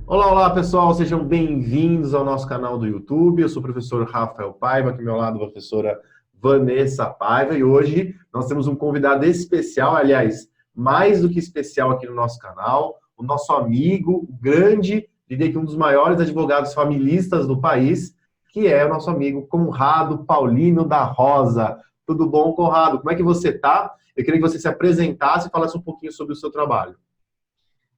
Olá, olá pessoal, sejam bem-vindos ao nosso canal do YouTube. Eu sou o professor Rafael Paiva, aqui ao meu lado a professora Vanessa Paiva, e hoje nós temos um convidado especial, aliás, mais do que especial aqui no nosso canal, o nosso amigo, o grande, diria que um dos maiores advogados familistas do país, que é o nosso amigo Conrado Paulino da Rosa. Tudo bom, Conrado? Como é que você está? Eu queria que você se apresentasse e falasse um pouquinho sobre o seu trabalho.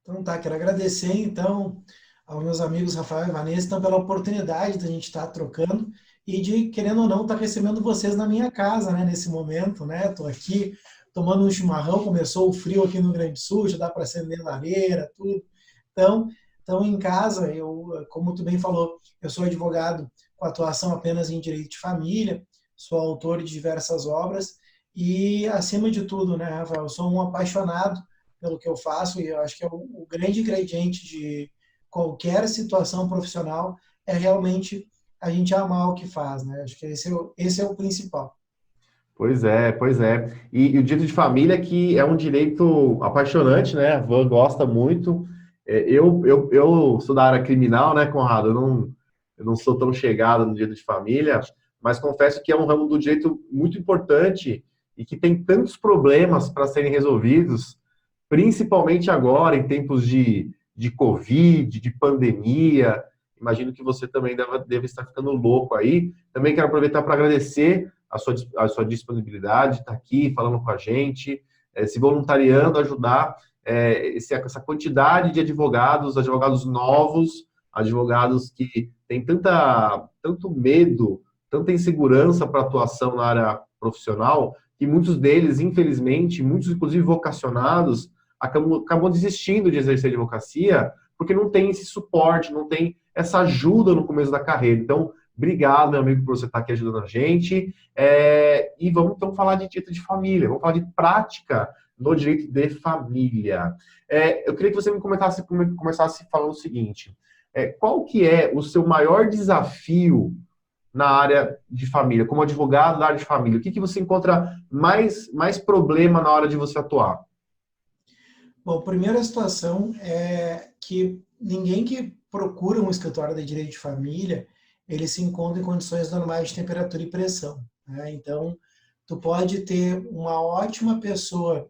Então tá, quero agradecer então aos meus amigos Rafael e Vanessa então, pela oportunidade de a gente estar trocando e de, querendo ou não, estar recebendo vocês na minha casa, né, nesse momento, né? Estou aqui tomando um chimarrão, começou o frio aqui no Rio Grande do Sul, já dá para acender lareira, tudo. Então, então em casa, como tu bem falou, eu sou advogado com atuação apenas em direito de família, sou autor de diversas obras e, acima de tudo, né, Rafael, eu sou um apaixonado pelo que eu faço, e eu acho que é o grande ingrediente de qualquer situação profissional é realmente a gente amar o que faz, né? Acho que esse é o principal. Pois é, pois é. E o direito de família que é um direito apaixonante, né? A Van gosta muito. Eu sou da área criminal, né, Conrado? Eu não sou tão chegado no direito de família, mas confesso que é um ramo do direito muito importante e que tem tantos problemas para serem resolvidos, principalmente agora, em tempos de Covid, de pandemia. Imagino que você também deve estar ficando louco aí. Também quero aproveitar para agradecer a sua disponibilidade, estar aqui falando com a gente, se voluntariando, ajudar essa quantidade de advogados, advogados novos, advogados que têm tanto medo, tanta insegurança para atuação na área profissional, que muitos deles, infelizmente, muitos inclusive vocacionados, acabam desistindo de exercer a advocacia porque não tem esse suporte, não tem essa ajuda no começo da carreira. Então, obrigado, meu amigo, por você estar aqui ajudando a gente. E vamos então falar de direito de família, vamos falar de prática no direito de família. Eu queria que você me começasse falando o seguinte: qual que é o seu maior desafio na área de família, como advogado da área de família? O que que você encontra mais problema na hora de você atuar? Bom, a primeira situação é que ninguém que procura um escritório de direito de família, ele se encontra em condições normais de temperatura e pressão, né? Então, tu pode ter uma ótima pessoa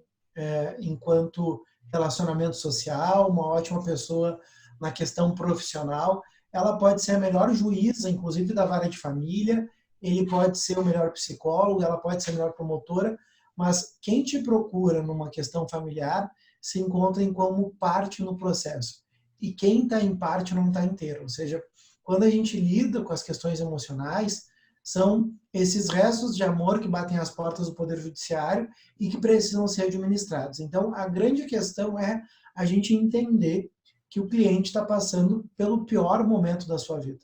enquanto relacionamento social, uma ótima pessoa na questão profissional, ela pode ser a melhor juíza, inclusive da vara de família, ele pode ser o melhor psicólogo, ela pode ser a melhor promotora, mas quem te procura numa questão familiar se encontrem como parte no processo. E quem está em parte não está inteiro. Ou seja, quando a gente lida com as questões emocionais, são esses restos de amor que batem às portas do Poder Judiciário e que precisam ser administrados. Então, a grande questão é a gente entender que o cliente está passando pelo pior momento da sua vida.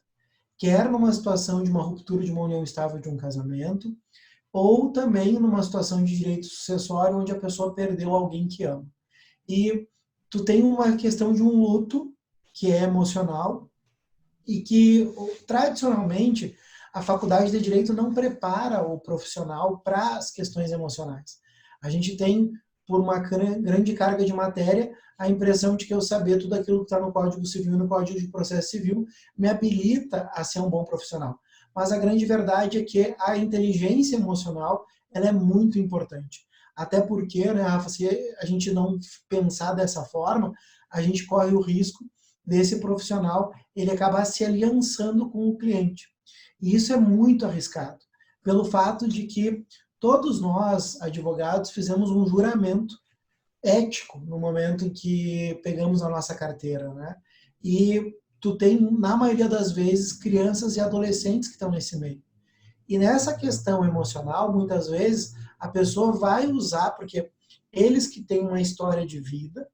Quer numa situação de uma ruptura de uma união estável de um casamento, ou também numa situação de direito sucessório onde a pessoa perdeu alguém que ama. E tu tem uma questão de um luto que é emocional e que tradicionalmente a faculdade de direito não prepara o profissional para as questões emocionais. A gente tem, por uma grande carga de matéria, a impressão de que eu saber tudo aquilo que está no Código Civil e no Código de Processo Civil me habilita a ser um bom profissional. Mas a grande verdade é que a inteligência emocional ela é muito importante. Até porque, né, Rafa, se a gente não pensar dessa forma, a gente corre o risco desse profissional ele acabar se aliançando com o cliente. E isso é muito arriscado, pelo fato de que todos nós, advogados, fizemos um juramento ético no momento em que pegamos a nossa carteira, né? E tu tem, na maioria das vezes, crianças e adolescentes que estão nesse meio. E nessa questão emocional, muitas vezes, a pessoa vai usar, porque eles que têm uma história de vida,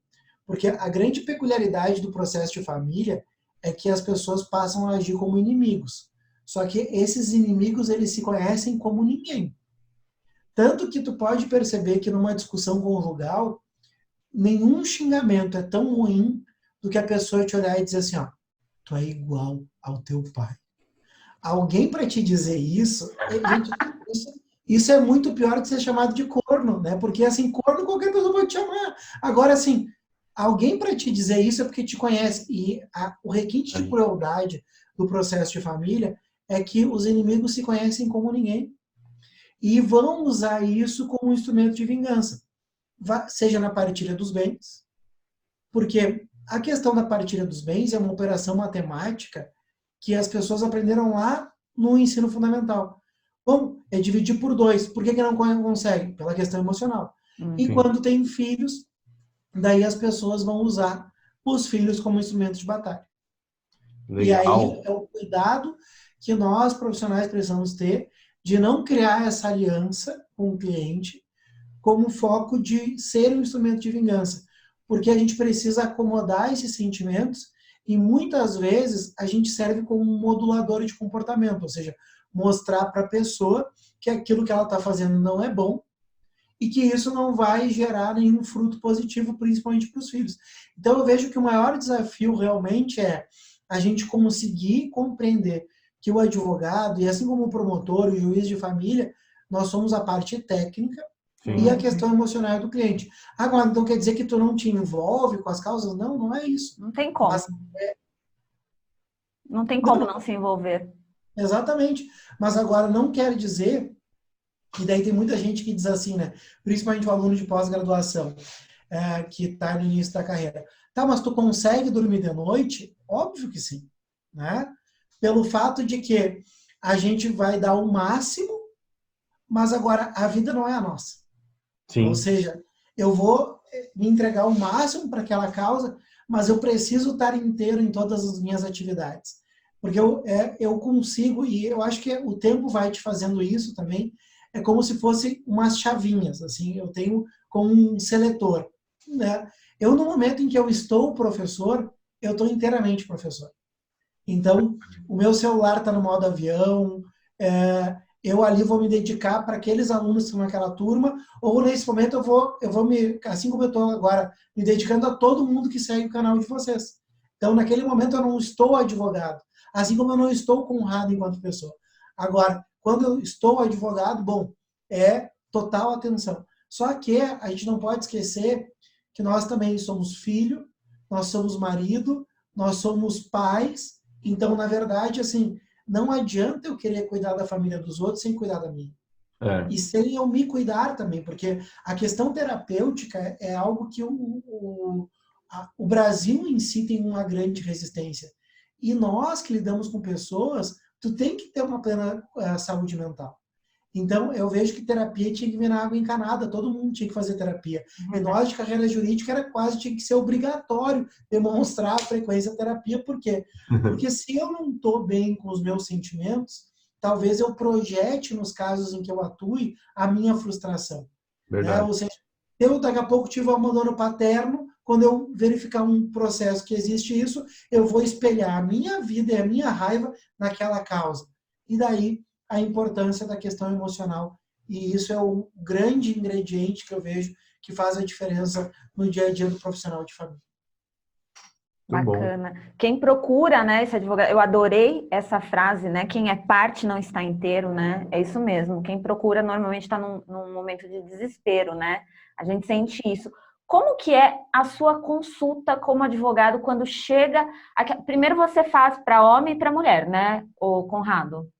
porque a grande peculiaridade do processo de família é que as pessoas passam a agir como inimigos. Só que esses inimigos, eles se conhecem como ninguém. Tanto que tu pode perceber que numa discussão conjugal, nenhum xingamento é tão ruim do que a pessoa te olhar e dizer assim, ó, tu é igual ao teu pai. Alguém para te dizer isso, gente, isso é muito pior que ser chamado de corno, né? Porque assim, corno qualquer pessoa pode te chamar. Agora, assim, Alguém para te dizer isso é porque te conhece. E o requinte de Aí. crueldade do processo de família é que os inimigos se conhecem como ninguém e vão usar isso como um instrumento de vingança, seja na partilha dos bens, porque a questão da partilha dos bens é uma operação matemática que as pessoas aprenderam lá no ensino fundamental. Bom, é dividir por dois. Por que não consegue? Pela questão emocional. E Sim. quando tem filhos, daí as pessoas vão usar os filhos como instrumento de batalha. E aí Legal. é o cuidado que nós, profissionais, precisamos ter de não criar essa aliança com o cliente como foco de ser um instrumento de vingança. Porque a gente precisa acomodar esses sentimentos e muitas vezes a gente serve como um modulador de comportamento, ou seja, mostrar para a pessoa que aquilo que ela está fazendo não é bom e que isso não vai gerar nenhum fruto positivo, principalmente para os filhos. Então eu vejo que o maior desafio realmente é a gente conseguir compreender que o advogado, e assim como o promotor, o juiz de família, nós somos a parte técnica e a Sim. questão emocional do cliente. Agora, então quer dizer que tu não te envolve com as causas? Não, não é isso. Não tem como. Mas, Não tem não, como não se envolver. exatamente. Mas agora não quer dizer, e daí tem muita gente que diz assim, né? Principalmente o aluno de pós-graduação, que está no início da carreira. Tá, mas tu consegue dormir de noite? Óbvio que sim, né? Pelo fato de que a gente vai dar o máximo, mas agora a vida não é a nossa. Ou Sim. seja, eu vou me entregar o máximo para aquela causa, mas eu preciso estar inteiro em todas as minhas atividades. Porque eu consigo, e eu acho que o tempo vai te fazendo isso também, é como se fosse umas chavinhas, assim, eu tenho como um seletor, né? Eu, no momento em que eu estou professor, eu estou inteiramente professor. Então, o meu celular está no modo avião, eu ali vou me dedicar para aqueles alunos que estão naquela turma, ou nesse momento eu vou me, assim como eu estou agora, me dedicando a todo mundo que segue o canal de vocês. Então, naquele momento eu não estou advogado, assim como eu não estou honrado enquanto pessoa. Agora, quando eu estou advogado, bom, é total atenção. Só que a gente não pode esquecer que nós também somos filho, nós somos marido, nós somos pais. Então, na verdade, assim, não adianta eu querer cuidar da família dos outros sem cuidar da minha. É. E sem eu me cuidar também, porque a questão terapêutica é algo que o Brasil em si tem uma grande resistência. E nós que lidamos com pessoas, tu tem que ter uma plena saúde mental. Então, eu vejo que terapia tinha que vir na água encanada, todo mundo tinha que fazer terapia. E nós, de carreira jurídica, tinha que ser obrigatório demonstrar a frequência da terapia. Por quê? Porque se eu não estou bem com os meus sentimentos, talvez eu projete nos casos em que eu atue a minha frustração. Né? Ou Verdade. seja, eu daqui a pouco tive um abandono paterno, quando eu verificar um processo que existe isso, eu vou espelhar a minha vida e a minha raiva naquela causa. E daí a importância da questão emocional. E isso é o grande ingrediente que eu vejo que faz a diferença no dia a dia do profissional de família. Muito bom. Bacana. Quem procura, né, esse advogado, eu adorei essa frase, né? Quem é parte não está inteiro, né? É isso mesmo. Quem procura normalmente está num momento de desespero, né? A gente sente isso. Como que é a sua consulta como advogado quando chega... Primeiro você faz para homem e para mulher, né, o Conrado?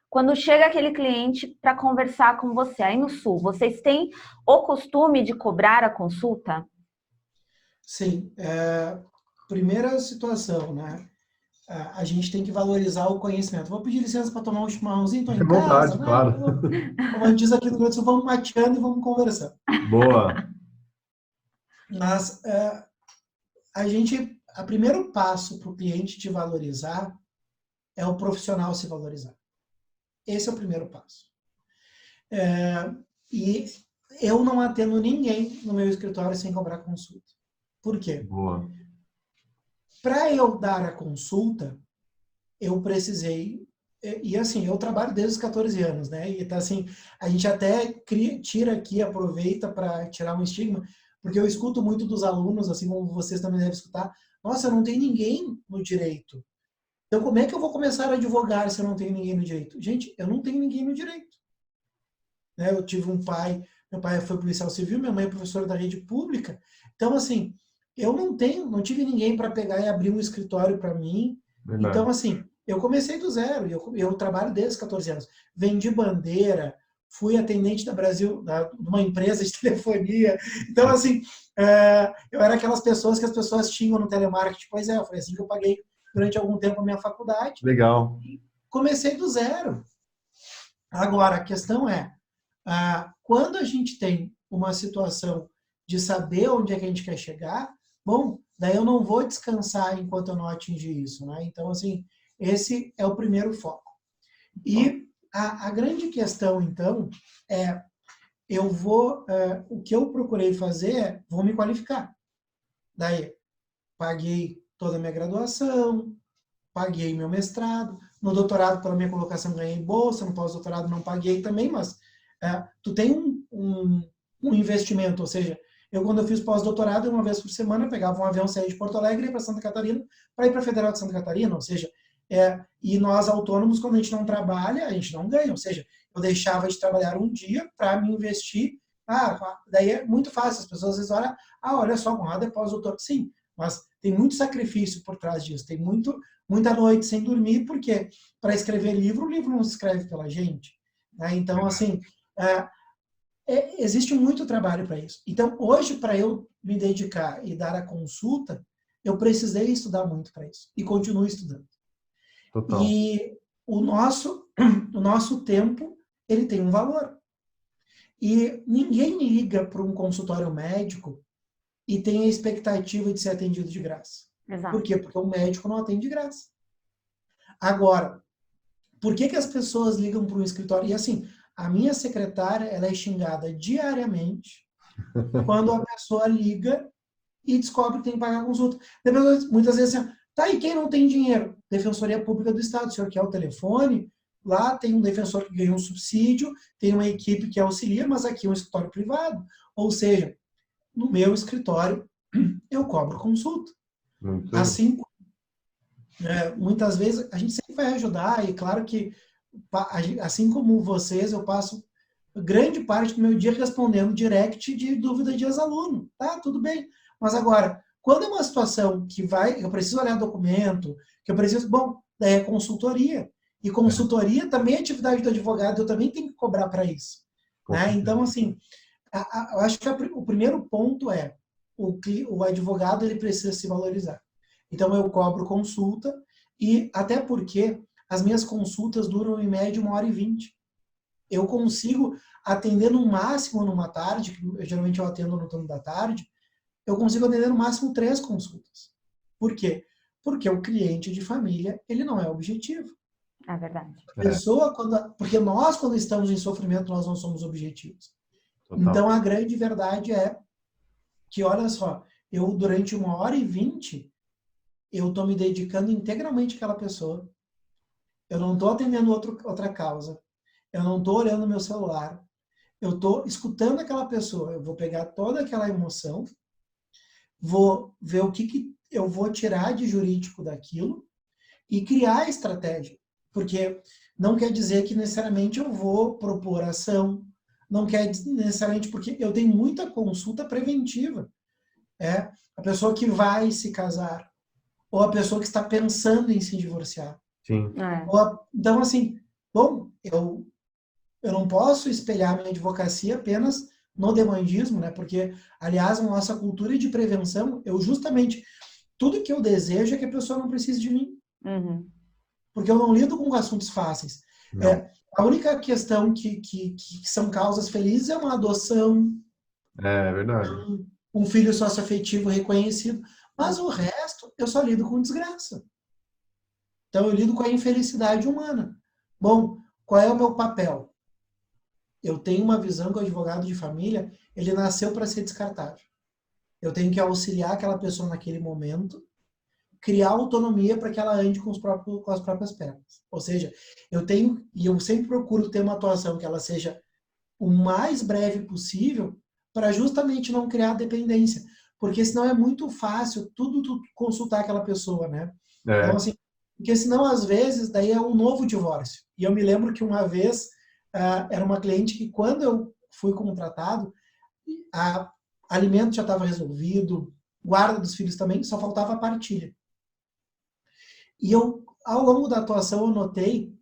Quando chega aquele cliente para conversar com você, aí no Sul, vocês têm o costume de cobrar a consulta? Sim. Primeira situação, né? A gente tem que valorizar o conhecimento. Vou pedir licença para tomar um chimarrãozinho, estou Fique à em casa, vontade, né? claro. Como a gente diz aqui no Rio Grande do Sul, vamos mateando e vamos conversando. Boa. Mas o primeiro passo para o cliente te valorizar é o profissional se valorizar. Esse é o primeiro passo. E eu não atendo ninguém no meu escritório sem cobrar consulta. Por quê? Boa. Para eu dar a consulta, eu precisei... E assim, eu trabalho desde os 14 anos, né? E tá assim, a gente até tira aqui, aproveita para tirar um estigma, porque eu escuto muito dos alunos, assim como vocês também devem escutar, nossa, não tem ninguém no direito. Então, como é que eu vou começar a advogar se eu não tenho ninguém no direito? Gente, eu não tenho ninguém no direito. Né? Eu tive um pai, meu pai foi policial civil, minha mãe é professora da rede pública. Então, assim, eu não tive ninguém para pegar e abrir um escritório para mim. Verdade. Então, assim, eu comecei do zero, eu trabalho desde os 14 anos. Vendi bandeira, fui atendente da Brasil, de uma empresa de telefonia. Então, assim, eu era aquelas pessoas que as pessoas tinham no telemarketing. Pois é, foi assim que eu paguei durante algum tempo a minha faculdade. Legal. Comecei do zero. Agora, a questão é, quando a gente tem uma situação de saber onde é que a gente quer chegar, bom, daí eu não vou descansar enquanto eu não atingir isso, né? Então, assim, esse é o primeiro foco. E a grande questão, então, é o que eu procurei fazer é, vou me qualificar. Daí, paguei toda a minha graduação, paguei meu mestrado, no doutorado, pela minha colocação, ganhei bolsa, no pós-doutorado não paguei também, mas tu tem um investimento, ou seja, quando eu fiz pós-doutorado, uma vez por semana, eu pegava um avião, saía de Porto Alegre e ia para Santa Catarina, para ir para a Federal de Santa Catarina, ou seja, e nós autônomos, quando a gente não trabalha, a gente não ganha, ou seja, eu deixava de trabalhar um dia para me investir, daí é muito fácil, as pessoas às vezes olham, olha só, Conrado é pós-doutor, sim, mas tem muito sacrifício por trás disso, tem muita noite sem dormir, porque para escrever livro, o livro não se escreve pela gente, né? Então, assim, existe muito trabalho para isso. Então, hoje, para eu me dedicar e dar a consulta, eu precisei estudar muito para isso, e continuo estudando. Total. E o nosso tempo, ele tem um valor. E ninguém liga para um consultório médico e tem a expectativa de ser atendido de graça. Exato. Por quê? Porque o médico não atende de graça. Agora, por que as pessoas ligam para um escritório? E assim, a minha secretária, ela é xingada diariamente quando a pessoa liga e descobre que tem que pagar a consulta. Muitas vezes assim, tá, e quem não tem dinheiro? Defensoria Pública do Estado, o senhor quer o telefone? Lá tem um defensor que ganha um subsídio, tem uma equipe que auxilia, mas aqui é um escritório privado. Ou seja, no meu escritório, eu cobro consulta. Muito. Assim, muitas vezes a gente sempre vai ajudar, e claro que, assim como vocês, eu passo grande parte do meu dia respondendo direct de dúvida de ex-aluno. Tá, tudo bem. Mas agora, quando é uma situação que eu preciso olhar documento, que eu preciso, bom, daí é consultoria. E consultoria também é atividade do advogado, eu também tenho que cobrar para isso. Né? Então, assim, eu acho que o primeiro ponto é o advogado ele precisa se valorizar. Então, eu cobro consulta, e até porque as minhas consultas duram em média 1h20. Eu consigo atender no máximo numa tarde, geralmente eu atendo no turno da tarde, eu consigo atender no máximo 3 consultas. Por quê? Porque o cliente de família, ele não é objetivo. É verdade. Porque nós, quando estamos em sofrimento, nós não somos objetivos. Total. Então, a grande verdade é que, olha só, eu durante 1h20, eu estou me dedicando integralmente àquela pessoa. Eu não estou atendendo outra causa. Eu não estou olhando no meu celular. Eu estou escutando aquela pessoa. Eu vou pegar toda aquela emoção, vou ver o que eu vou tirar de jurídico daquilo e criar a estratégia. Porque não quer dizer que necessariamente eu vou propor ação, não quer necessariamente, porque eu tenho muita consulta preventiva. A pessoa que vai se casar, ou a pessoa que está pensando em se divorciar. Sim. Então, assim, bom, eu não posso espelhar minha advocacia apenas no demandismo, né? Porque, aliás, a nossa cultura de prevenção, tudo que eu desejo é que a pessoa não precise de mim. Uhum. Porque eu não lido com assuntos fáceis. A única questão que são causas felizes é uma adoção. É verdade. Um filho socioafetivo reconhecido. Mas o resto, eu só lido com desgraça. Então, eu lido com a infelicidade humana. Bom, qual é o meu papel? Eu tenho uma visão que o advogado de família, ele nasceu para ser descartável. Eu tenho que auxiliar aquela pessoa naquele momento, criar autonomia para que ela ande com as próprias pernas. Ou seja, eu sempre procuro ter uma atuação que ela seja o mais breve possível para justamente não criar dependência. Porque senão é muito fácil tu consultar aquela pessoa, né? Então, assim, porque senão, às vezes, daí é um novo divórcio. E eu me lembro que uma vez era uma cliente que, quando eu fui contratado, alimento já estava resolvido, guarda dos filhos também, só faltava a partilha. E eu, ao longo da atuação, eu notei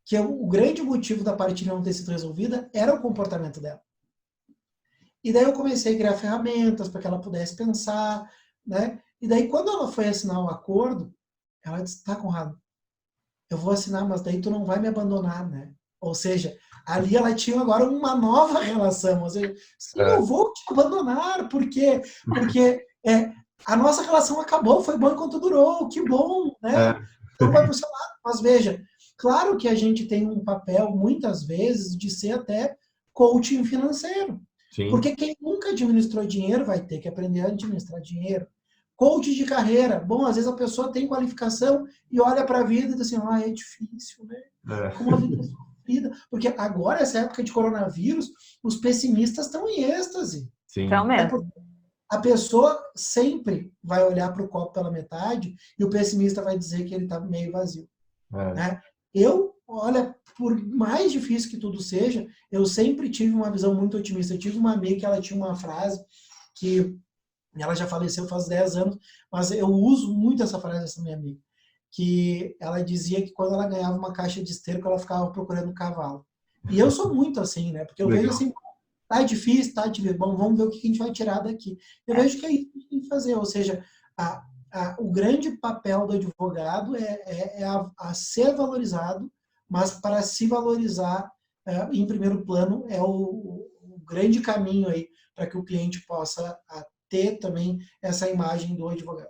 que o grande motivo da partilha não ter sido resolvida era o comportamento dela. E daí eu comecei a criar ferramentas para que ela pudesse pensar, né? E daí, quando ela foi assinar o acordo, ela disse, tá, Conrado, eu vou assinar, mas daí tu não vai me abandonar, né? Ou seja, ali ela tinha agora uma nova relação. Ou seja, sim, eu vou te abandonar, porque a nossa relação acabou, foi bom enquanto durou, que bom, né? Então vai pro seu lado. Mas veja, claro que a gente tem um papel, muitas vezes, de ser até coaching financeiro. Sim. Porque quem nunca administrou dinheiro vai ter que aprender a administrar dinheiro. Coach de carreira. Bom, às vezes a pessoa tem qualificação e olha para a vida e diz assim, é difícil, né? Como a vida é sofrida. Porque agora, essa época de coronavírus, os pessimistas estão em êxtase. Sim. Então mesmo. A pessoa sempre vai olhar para o copo pela metade e o pessimista vai dizer que ele está meio vazio. Né? Olha, por mais difícil que tudo seja, eu sempre tive uma visão muito otimista. Eu tive uma amiga que ela tinha uma frase que ela já faleceu faz 10 anos, mas eu uso muito essa frase dessa minha amiga, que ela dizia que quando ela ganhava uma caixa de esterco, ela ficava procurando um cavalo. E eu sou muito assim, né? Porque eu vejo assim, tá difícil, tá difícil, bom, vamos ver o que a gente vai tirar daqui. Eu vejo que é isso que a gente tem que fazer, ou seja, o grande papel do advogado é a ser valorizado, mas para se valorizar, em primeiro plano, é o grande caminho aí para que o cliente possa ter também essa imagem do advogado.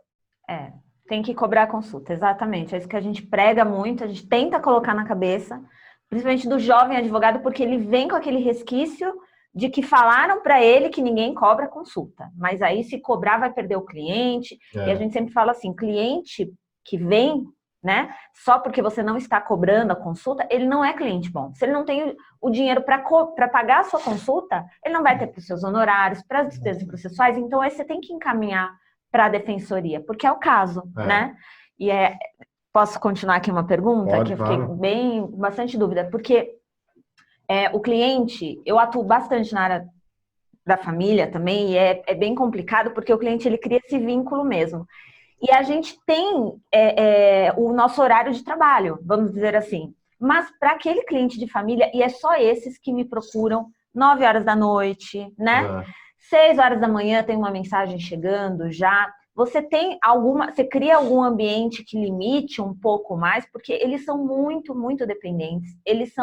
Tem que cobrar a consulta, exatamente. É isso que a gente prega muito, a gente tenta colocar na cabeça, principalmente do jovem advogado, porque ele vem com aquele resquício de que falaram para ele que ninguém cobra consulta. Mas aí, se cobrar, vai perder o cliente. E a gente sempre fala assim, cliente que vem, né, só porque você não está cobrando a consulta, ele não é cliente bom. Se ele não tem o dinheiro para pagar a sua consulta, ele não vai ter para os seus honorários, para as despesas processuais. Então, aí você tem que encaminhar para a defensoria, porque é o caso, né? E posso continuar aqui uma pergunta? Pode, que eu fiquei bastante dúvida, porque o cliente, eu atuo bastante na área da família também, e é bem complicado, porque o cliente, ele cria esse vínculo mesmo. E a gente tem o nosso horário de trabalho, vamos dizer assim. Mas para aquele cliente de família, e é só esses que me procuram 9 horas da noite, né? 6 horas da manhã tem uma mensagem chegando já. Você cria algum ambiente que limite um pouco mais, porque eles são muito, muito dependentes. Eles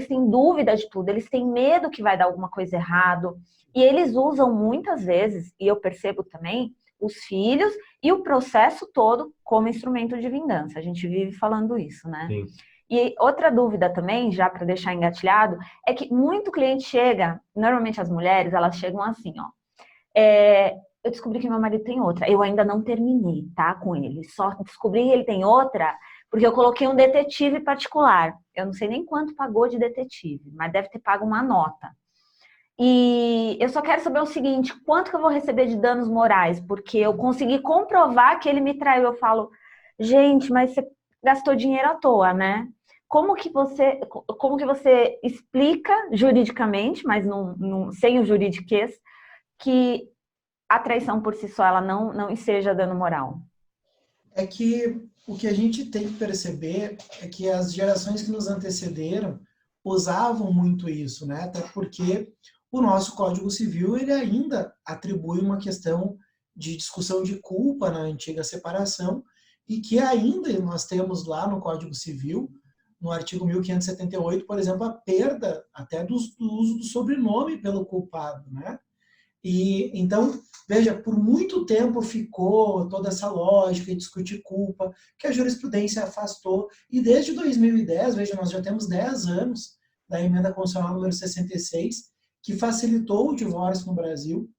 têm dúvida de tudo, eles têm medo que vai dar alguma coisa errado. E eles usam muitas vezes, e eu percebo também, os filhos e o processo todo como instrumento de vingança. A gente vive falando isso, né? Sim. E outra dúvida também, já para deixar engatilhado, é que muito cliente chega, normalmente as mulheres, elas chegam assim, ó. Eu descobri que meu marido tem outra. Eu ainda não terminei, tá, com ele. Só descobri que ele tem outra porque eu coloquei um detetive particular. Eu não sei nem quanto pagou de detetive, mas deve ter pago uma nota. E eu só quero saber o seguinte, quanto que eu vou receber de danos morais? Porque eu consegui comprovar que ele me traiu. Eu falo, gente, mas você gastou dinheiro à toa, né? Como que você explica juridicamente, mas sem o juridiquês, que a traição por si só ela não seja dano moral? É que o que a gente tem que perceber é que as gerações que nos antecederam usavam muito isso, né? Até porque o nosso Código Civil ele ainda atribui uma questão de discussão de culpa na antiga separação e que ainda nós temos lá no Código Civil, no artigo 1578, por exemplo, a perda até do uso do sobrenome pelo culpado, né? E então, veja, por muito tempo ficou toda essa lógica de discutir culpa, que a jurisprudência afastou, e desde 2010, veja, nós já temos 10 anos da emenda constitucional número 66, que facilitou o divórcio no Brasil,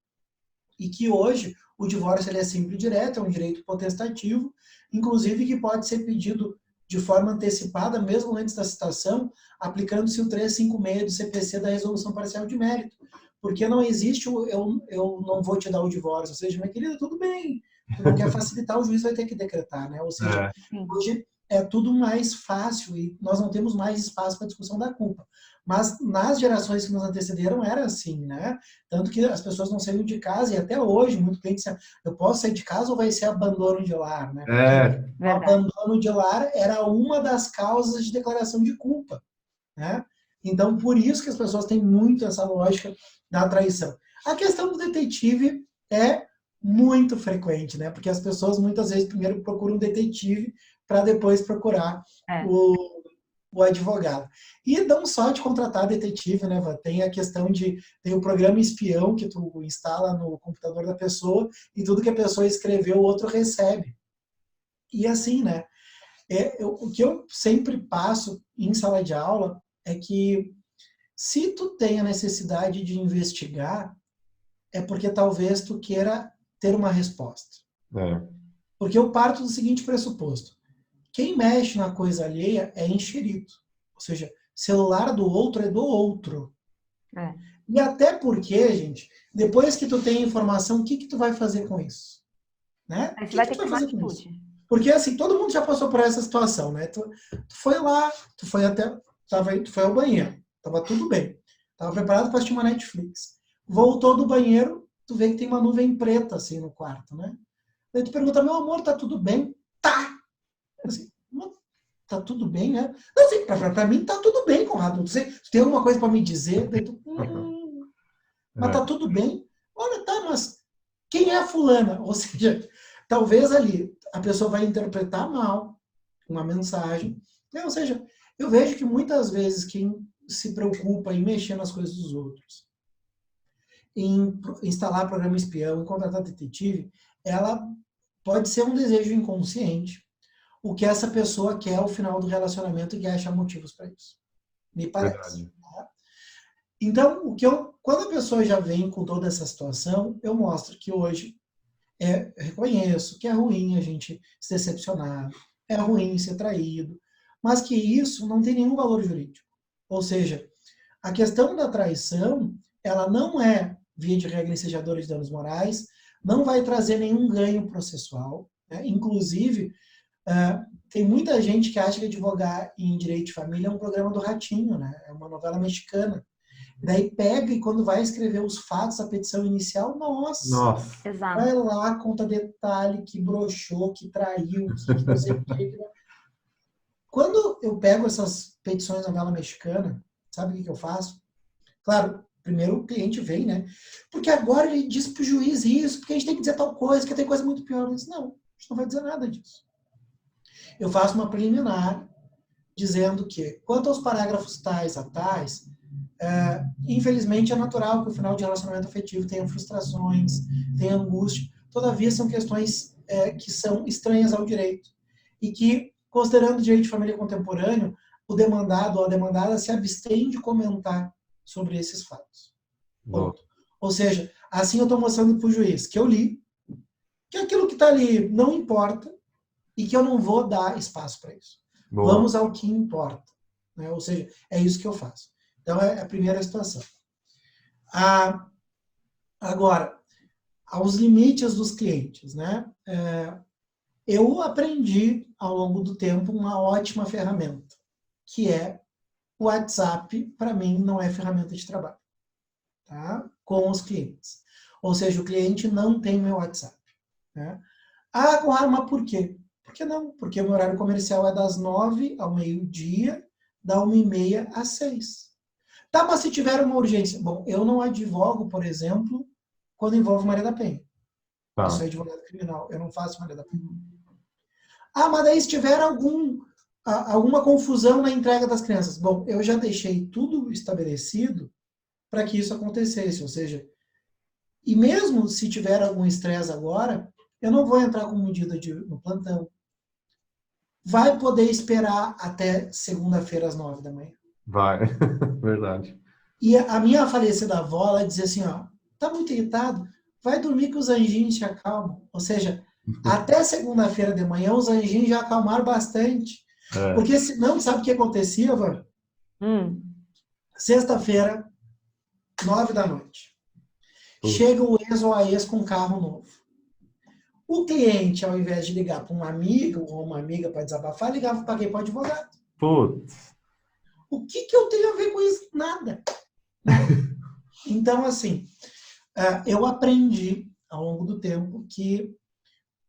e que hoje o divórcio ele é simples e direto, é um direito potestativo, inclusive que pode ser pedido de forma antecipada, mesmo antes da citação, aplicando-se o 356 do CPC da resolução parcial de mérito. Porque não existe eu não vou te dar o divórcio. Ou seja, minha querida, tudo bem. Tu não quer facilitar, o juiz vai ter que decretar, né? Ou seja, hoje é tudo mais fácil e nós não temos mais espaço para discussão da culpa. Mas nas gerações que nos antecederam era assim, né? Tanto que as pessoas não saíam de casa e até hoje, muito cliente diz, eu posso sair de casa ou vai ser abandono de lar, né? Porque o abandono de lar era uma das causas de declaração de culpa, né? Então, por isso que as pessoas têm muito essa lógica da traição. A questão do detetive é muito frequente, né? Porque as pessoas muitas vezes primeiro procuram um detetive para depois procurar o advogado. E não só de contratar detetive, né, Vã? Tem a questão tem o programa espião que tu instala no computador da pessoa e tudo que a pessoa escreveu, o outro recebe. E assim, né? O que eu sempre passo em sala de aula é que se tu tem a necessidade de investigar, é porque talvez tu queira ter uma resposta. Porque eu parto do seguinte pressuposto. Quem mexe na coisa alheia é enxerito. Ou seja, celular do outro é do outro. E até porque, gente, depois que tu tem a informação, o que tu vai fazer com isso? Né? Aí você vai ter que fazer com isso? Porque assim, todo mundo já passou por essa situação, né? Tu foi lá, tu foi ao banheiro, tava tudo bem. Tava preparado para assistir uma Netflix. Voltou do banheiro, tu vê que tem uma nuvem preta assim no quarto, né? Daí tu pergunta, meu amor, tá tudo bem? Tá! Assim, tá tudo bem, né? Não, assim, pra mim tá tudo bem, Conrado. Tu tem alguma coisa para me dizer? Daí tu, mas tá tudo bem? Olha, tá, mas quem é a fulana? Ou seja, talvez ali a pessoa vai interpretar mal uma mensagem. Né? Ou seja, eu vejo que muitas vezes quem se preocupa em mexer nas coisas dos outros, em instalar programa espião, em contratar detetive, ela pode ser um desejo inconsciente, o que essa pessoa quer ao final do relacionamento e quer achar motivos para isso. Me parece. Tá? Então, quando a pessoa já vem com toda essa situação, eu mostro que hoje reconheço que é ruim a gente se decepcionar, é ruim ser traído, mas que isso não tem nenhum valor jurídico. Ou seja, a questão da traição, ela não é, via de regra, ensejadora de danos morais, não vai trazer nenhum ganho processual. Né? Inclusive, tem muita gente que acha que advogar em direito de família é um programa do Ratinho, né? É uma novela mexicana. Daí pega e quando vai escrever os fatos da petição inicial, nossa. Vai lá, conta detalhe, que broxou, que traiu, que não sei o que. Quando eu pego essas petições novela mexicana, sabe o que eu faço? Claro, primeiro o cliente vem, né? Porque agora ele diz pro juiz isso, porque a gente tem que dizer tal coisa, que tem coisa muito pior. Eu disse, não, a gente não vai dizer nada disso. Eu faço uma preliminar dizendo que, quanto aos parágrafos tais a tais, infelizmente é natural que o final de relacionamento afetivo tenha frustrações, tenha angústia. Todavia, são questões que são estranhas ao direito. E que, considerando o direito de família contemporâneo, o demandado ou a demandada se abstém de comentar sobre esses fatos. Ponto. Ou seja, assim eu estou mostrando para o juiz que eu li, que aquilo que está ali não importa e que eu não vou dar espaço para isso. Boa. Vamos ao que importa. Né? Ou seja, é isso que eu faço. Então, é a primeira situação. Agora, aos limites dos clientes, né? Eu aprendi, ao longo do tempo, uma ótima ferramenta, que é o WhatsApp, para mim, não é ferramenta de trabalho, tá? Com os clientes. Ou seja, o cliente não tem meu WhatsApp. Né? Conrado, mas por quê? Por que não? Porque o meu horário comercial é das 9 ao meio-dia, da 1h30 às 6. Tá, mas se tiver uma urgência... Bom, eu não advogo, por exemplo, quando envolve Maria da Penha. Tá. Eu sou advogado criminal, eu não faço Maria da Penha. Mas daí se tiver alguma confusão na entrega das crianças. Bom, eu já deixei tudo estabelecido para que isso acontecesse. Ou seja, e mesmo se tiver algum estresse agora, eu não vou entrar com medida no plantão. Vai poder esperar até segunda-feira às 9 da manhã. Vai, verdade. E a minha falecida avó, ela dizia assim, tá muito irritado, vai dormir que os anjinhos te acalmam. Ou seja, até segunda-feira de manhã os anjinhos já acalmaram bastante. Porque senão, sabe o que acontecia, Van? Sexta-feira, 9 da noite. Chega o ex ou a ex com um carro novo. O cliente, ao invés de ligar para um amigo ou uma amiga para desabafar, ligava para quem? Para o advogado. Putz. O que eu tenho a ver com isso? Nada. Então, assim, eu aprendi ao longo do tempo que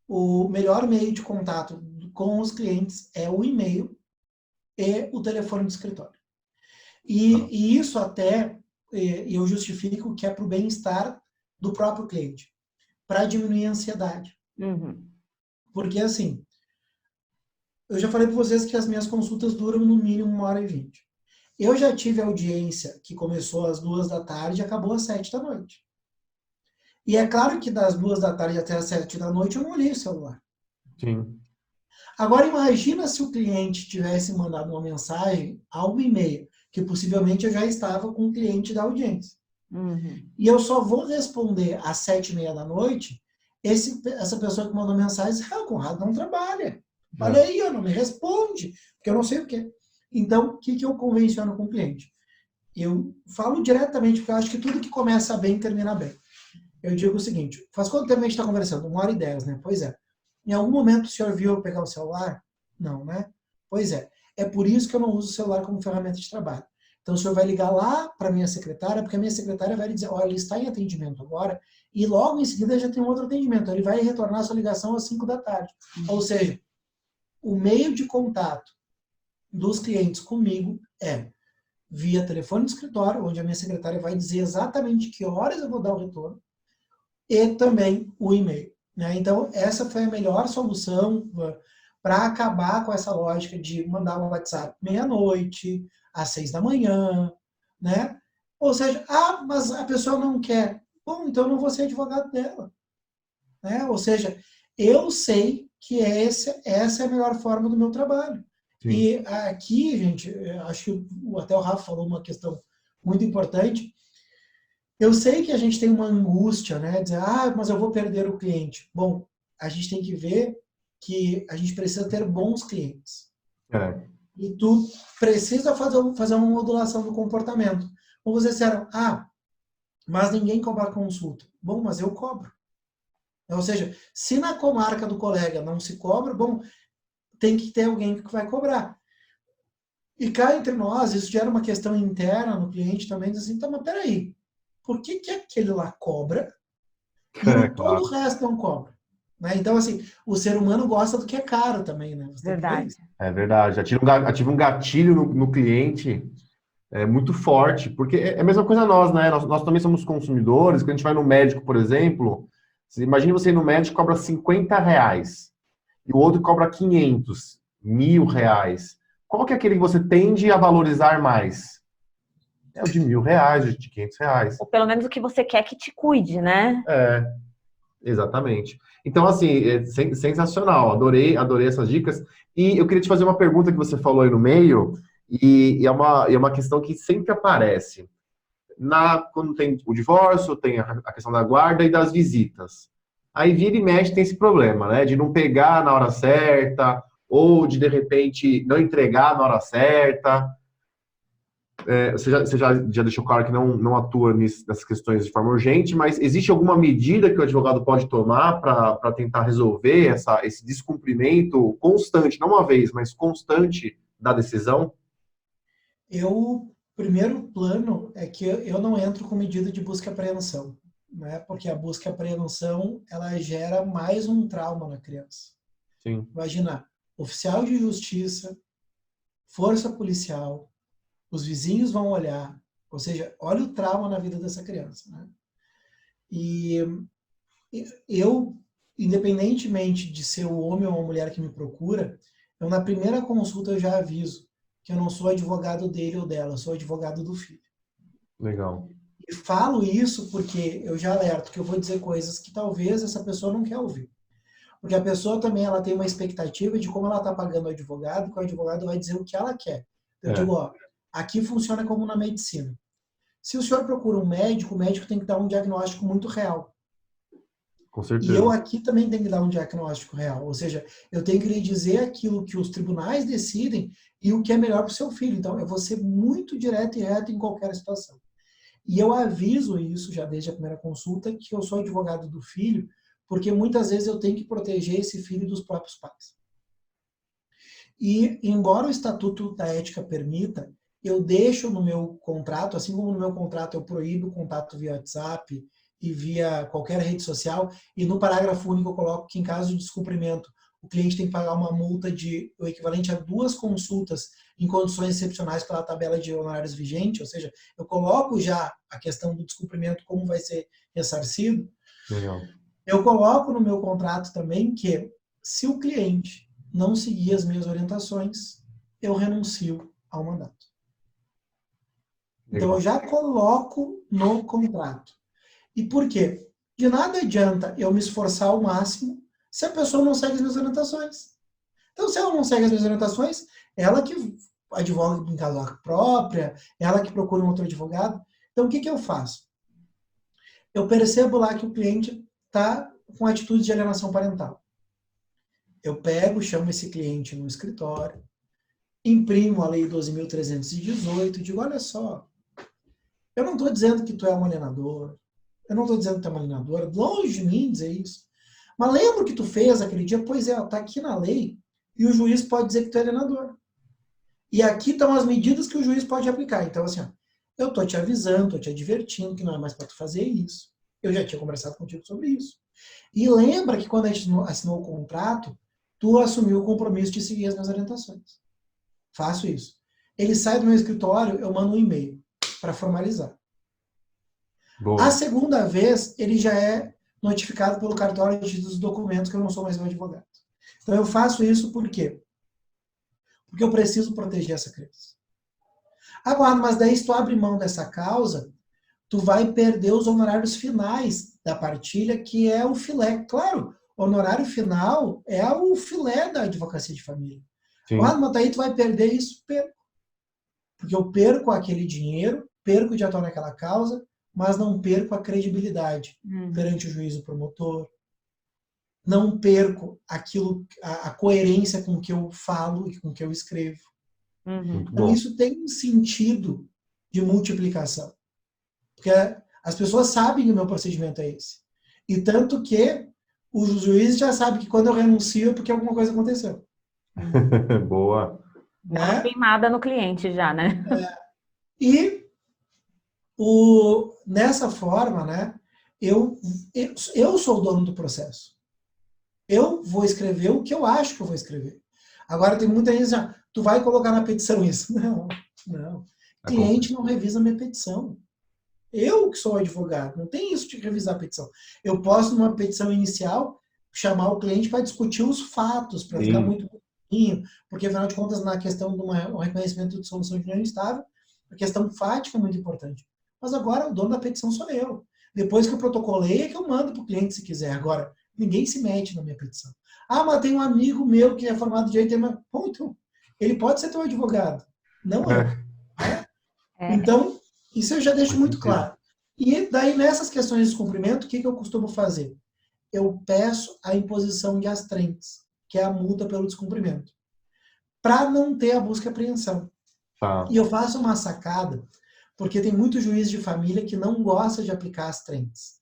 o melhor meio de contato com os clientes é o e-mail e o telefone do escritório. E isso até eu justifico que é para o bem-estar do próprio cliente, para diminuir a ansiedade. Uhum. Porque, assim, eu já falei para vocês que as minhas consultas duram no mínimo 1h20. Eu já tive audiência que começou às 2h e acabou às 7h. E é claro que das 2h até às 7h eu não olhei o celular. Sim. Agora imagina se o cliente tivesse mandado uma mensagem ao e-mail, que possivelmente eu já estava com o cliente da audiência. Uhum. E eu só vou responder às 7h30, essa pessoa que mandou mensagem diz, o Conrado não trabalha. Olha aí, não me responde, porque eu não sei o quê. Então, o que eu convenciono com o cliente? Eu falo diretamente, porque eu acho que tudo que começa bem, termina bem. Eu digo o seguinte, faz quanto tempo a gente está conversando? 1h10, né? Pois é. Em algum momento o senhor viu eu pegar o celular? Não, né? Pois é. É por isso que eu não uso o celular como ferramenta de trabalho. Então o senhor vai ligar lá para a minha secretária, porque a minha secretária vai lhe dizer, olha, ele está em atendimento agora, e logo em seguida já tem um outro atendimento. Ele vai retornar a sua ligação às 5h. Ou seja, o meio de contato dos clientes comigo é via telefone do escritório, onde a minha secretária vai dizer exatamente que horas eu vou dar o retorno, e também o e-mail. Né? Então, essa foi a melhor solução para acabar com essa lógica de mandar um WhatsApp meia-noite, às 6h, né? Ou seja, mas a pessoa não quer. Bom, então eu não vou ser advogado dela. Né? Ou seja, eu sei que essa é a melhor forma do meu trabalho. Sim. E aqui, gente, acho que até o Rafa falou uma questão muito importante. Eu sei que a gente tem uma angústia, né? Dizer, mas eu vou perder o cliente. Bom, a gente tem que ver que a gente precisa ter bons clientes. É. E tu precisa fazer uma modulação do comportamento. Como vocês disseram, mas ninguém cobra consulta. Bom, mas eu cobro. Ou seja, se na comarca do colega não se cobra, bom, tem que ter alguém que vai cobrar. E cá entre nós, isso gera uma questão interna no cliente também, diz assim, tá, mas peraí, por que aquele lá cobra e todo o resto não cobra? Né? Então, assim, o ser humano gosta do que é caro também, né? Verdade. É verdade. Ativa um gatilho no cliente muito forte, porque é a mesma coisa nós, né? Nós também somos consumidores. Quando a gente vai no médico, por exemplo, imagine você ir no médico e cobra R$50 e o outro cobra 500, R$1.000. Qual que é aquele que você tende a valorizar mais? É o de R$1.000, o de R$500. Ou pelo menos o que você quer que te cuide, né? Exatamente. Então, assim, sensacional. Adorei essas dicas. E eu queria te fazer uma pergunta que você falou aí no meio, e é uma questão que sempre aparece. Quando tem o divórcio, tem a questão da guarda e das visitas. Aí vira e mexe tem esse problema, né? De não pegar na hora certa, ou de repente, não entregar na hora certa. Você já deixou claro que não atua nessas questões de forma urgente, mas existe alguma medida que o advogado pode tomar para tentar resolver esse descumprimento constante, não uma vez, mas constante da decisão? Primeiro plano é que eu não entro com medida de busca e apreensão, né? Porque a busca e apreensão, ela gera mais um trauma na criança. Sim. Imagina, oficial de justiça, força policial, os vizinhos vão olhar, ou seja, olha o trauma na vida dessa criança, né? E eu, independentemente de ser o homem ou a mulher que me procura, na primeira consulta eu já aviso que eu não sou advogado dele ou dela, eu sou advogado do filho. Legal. E falo isso porque eu já alerto que eu vou dizer coisas que talvez essa pessoa não quer ouvir. Porque a pessoa também ela tem uma expectativa de como ela está pagando o advogado, que o advogado vai dizer o que ela quer. Eu digo, aqui funciona como na medicina. Se o senhor procura um médico, o médico tem que dar um diagnóstico muito real. Com certeza. E eu aqui também tenho que dar um diagnóstico real. Ou seja, eu tenho que lhe dizer aquilo que os tribunais decidem e o que é melhor para o seu filho. Então, eu vou ser muito direto e reto em qualquer situação. E eu aviso isso já desde a primeira consulta, que eu sou advogado do filho, porque muitas vezes eu tenho que proteger esse filho dos próprios pais. E, embora o Estatuto da Ética permita, eu deixo no meu contrato, assim como no meu contrato eu proíbo o contato via WhatsApp e via qualquer rede social, e no parágrafo único eu coloco que em caso de descumprimento, o cliente tem que pagar uma multa de o equivalente a 2 consultas em condições excepcionais pela tabela de honorários vigente, ou seja, eu coloco já a questão do descumprimento, como vai ser ressarcido. Legal. Eu coloco no meu contrato também que, se o cliente não seguir as minhas orientações, eu renuncio ao mandato. Então, Legal. eu já coloco no contrato. E por quê? De nada adianta eu me esforçar ao máximo se a pessoa não segue as minhas orientações. Então, se ela não segue as minhas orientações, ela que advoga em causa própria, ela que procura um outro advogado. Então, o que eu faço? Eu percebo lá que o cliente está com atitude de alienação parental. Eu pego, chamo esse cliente no escritório, imprimo a Lei 12.318 e digo, olha só, eu não estou dizendo que tu é um alienador, eu não estou dizendo que tu é uma alienadora, longe de mim dizer isso. Mas lembra o que tu fez aquele dia? Pois é, está aqui na lei e o juiz pode dizer que tu é alienador. E aqui estão as medidas que o juiz pode aplicar. Então, assim, ó, eu estou te avisando, estou te advertindo que não é mais para tu fazer isso. Eu já tinha conversado contigo sobre isso. E lembra que quando a gente assinou o contrato, tu assumiu o compromisso de seguir as minhas orientações. Faço isso. Ele sai do meu escritório, eu mando um e-mail para formalizar. Boa. A segunda vez, ele já é notificado pelo cartório dos documentos que eu não sou mais meu advogado. Então, eu faço isso por quê? Porque eu preciso proteger essa criança. Agora, mas daí se tu abre mão dessa causa, tu vai perder os honorários finais da partilha, que é o filé. Claro, o honorário final é o filé da advocacia de família. Ah, mas daí tu vai perder isso? Perco. Porque eu perco aquele dinheiro, perco de atuar naquela causa, mas não perco a credibilidade perante o juízo promotor. Não perco aquilo, a coerência com que eu falo e com que eu escrevo. Então, isso tem um sentido de multiplicação. Porque as pessoas sabem que o meu procedimento é esse. E tanto que o juiz já sabe que quando eu renuncio é porque alguma coisa aconteceu. Boa. Dá uma queimada no cliente já, né? E nessa forma, né, eu sou o dono do processo. Eu vou escrever o que eu acho que eu vou escrever. Agora, tem muita gente dizendo, tu vai colocar na petição isso. Não. O cliente não revisa a minha petição. Eu que sou advogado, não tem isso de revisar a petição. Eu posso, numa petição inicial, chamar o cliente para discutir os fatos, para ficar muito pouquinho, porque, afinal de contas, na questão do reconhecimento de solução de união estável, a questão fática é muito importante. Mas agora, o dono da petição sou eu. Depois que eu protocolei, é que eu mando para o cliente se quiser. Agora, ninguém se mete na minha petição. Ah, mas tem um amigo meu que é formado de direito, mas, então, ele pode ser teu advogado, não eu. Então, isso eu já deixo muito claro. E daí, nessas questões de descumprimento, o que eu costumo fazer? Eu peço a imposição de astrentes, que é a multa pelo descumprimento, para não ter a busca e apreensão. E eu faço uma sacada, porque tem muito juiz de família que não gosta de aplicar astrentes,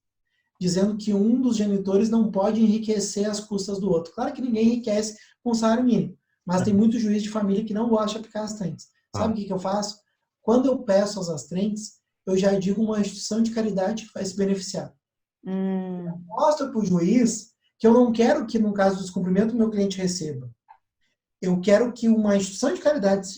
dizendo que um dos genitores não pode enriquecer às custas do outro. Claro que ninguém enriquece com salário mínimo, mas tem muito juiz de família que não gosta de aplicar astrentes. Sabe o que eu faço? Quando eu peço as astrentes, eu já digo uma instituição de caridade que vai se beneficiar. Eu mostro para o juiz que eu não quero que, no caso do descumprimento, o meu cliente receba. Eu quero que uma instituição de caridade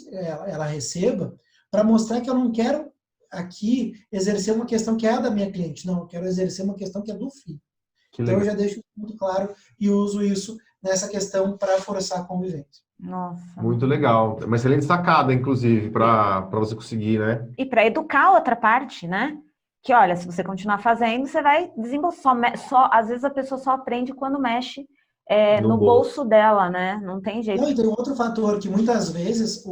ela receba para mostrar que eu não quero aqui exercer uma questão que é da minha cliente. Não, eu quero exercer uma questão que é do filho. Então eu já deixo muito claro e uso isso nessa questão para forçar a convivência. Nossa. Muito legal. Uma excelente sacada, inclusive, para você conseguir, né? E para educar a outra parte, né? Que, olha, se você continuar fazendo, você vai desembolsar. Às vezes a pessoa só aprende quando mexe no bolso dela, né? Não tem jeito. Não, e tem outro fator que muitas vezes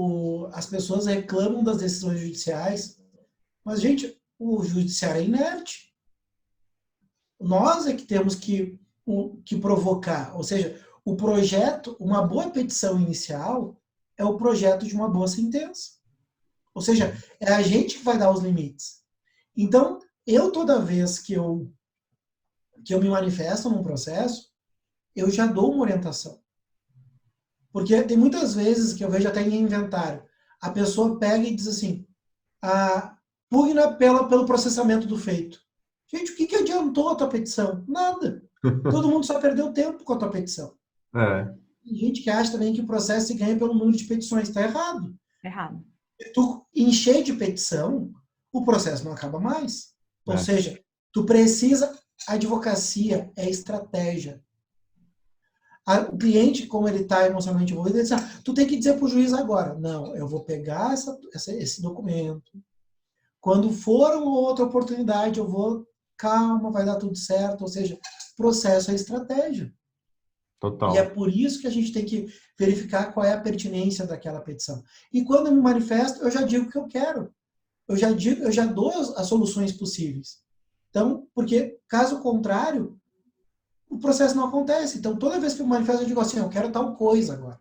as pessoas reclamam das decisões judiciais, mas, gente, o judiciário é inerte. Nós é que temos que provocar, ou seja, o projeto, uma boa petição inicial é o projeto de uma boa sentença. Ou seja, é a gente que vai dar os limites. Então, toda vez que eu que eu me manifesto num processo, eu já dou uma orientação. Porque tem muitas vezes que eu vejo até em inventário, a pessoa pega e diz assim, pugna pelo processamento do feito. Gente, o que adiantou a tua petição? Nada. Todo mundo só perdeu tempo com a tua petição. Tem gente que acha também que o processo se ganha pelo número de petições. Está errado. Errado. Se tu encher de petição, o processo não acaba mais. Ou seja, tu precisa... A advocacia é estratégia. O cliente, como ele está emocionalmente envolvido, ele diz, tu tem que dizer para o juiz agora. Não, eu vou pegar esse documento. Quando for uma outra oportunidade, eu vou, calma, vai dar tudo certo. Ou seja, processo é estratégia. Total. E é por isso que a gente tem que verificar qual é a pertinência daquela petição. E quando eu me manifesto, eu já digo o que eu quero. Eu já dou as soluções possíveis. Então, porque, caso contrário, o processo não acontece. Então, toda vez que eu me manifesto, eu digo assim, eu quero tal coisa agora.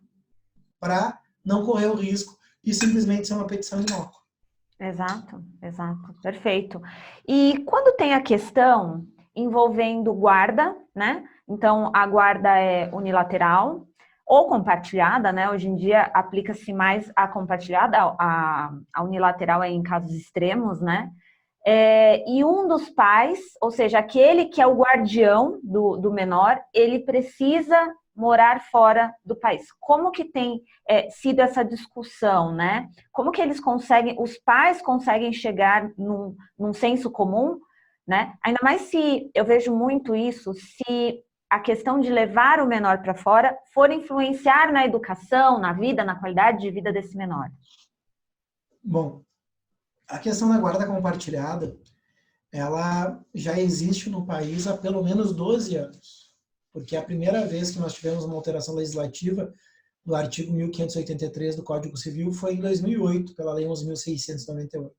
Para não correr o risco de simplesmente ser uma petição inócua. Exato. Perfeito. E quando tem a questão envolvendo guarda, né? Então, a guarda é unilateral ou compartilhada, né? Hoje em dia, aplica-se mais a compartilhada, a unilateral é em casos extremos, né? E um dos pais, ou seja, aquele que é o guardião do menor, ele precisa morar fora do país. Como que tem sido essa discussão, né? Como que os pais conseguem chegar num senso comum, né? Ainda mais se, eu vejo muito isso, se a questão de levar o menor para fora for influenciar na educação, na vida, na qualidade de vida desse menor. Bom, a questão da guarda compartilhada, ela já existe no país há pelo menos 12 anos. Porque a primeira vez que nós tivemos uma alteração legislativa do artigo 1583 do Código Civil foi em 2008, pela Lei 11.698.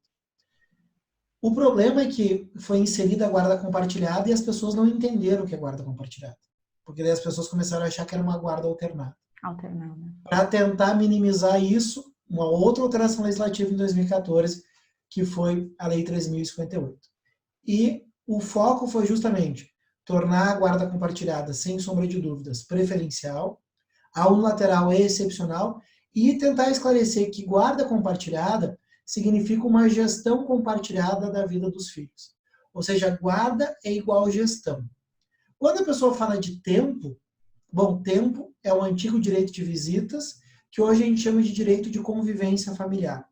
O problema é que foi inserida a guarda compartilhada e as pessoas não entenderam o que é guarda compartilhada. Porque daí as pessoas começaram a achar que era uma guarda alternada. Para tentar minimizar isso, uma outra alteração legislativa em 2014, que foi a Lei 3.058. E o foco foi justamente tornar a guarda compartilhada, sem sombra de dúvidas, preferencial, a unilateral é excepcional, e tentar esclarecer que guarda compartilhada significa uma gestão compartilhada da vida dos filhos. Ou seja, guarda é igual gestão. Quando a pessoa fala de tempo, bom, tempo é um antigo direito de visitas, que hoje a gente chama de direito de convivência familiar.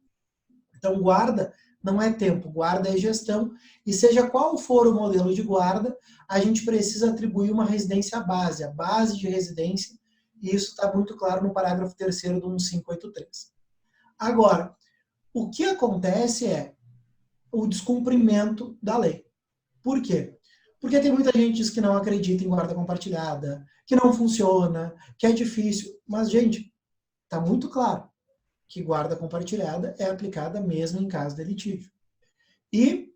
Então, guarda não é tempo, guarda é gestão, e seja qual for o modelo de guarda, a gente precisa atribuir uma residência base, a base de residência, e isso está muito claro no parágrafo 3º do 1583. Agora, o que acontece é o descumprimento da lei. Por quê? Porque tem muita gente que diz que não acredita em guarda compartilhada, que não funciona, que é difícil, mas, gente, está muito claro que guarda compartilhada é aplicada mesmo em caso de litígio. E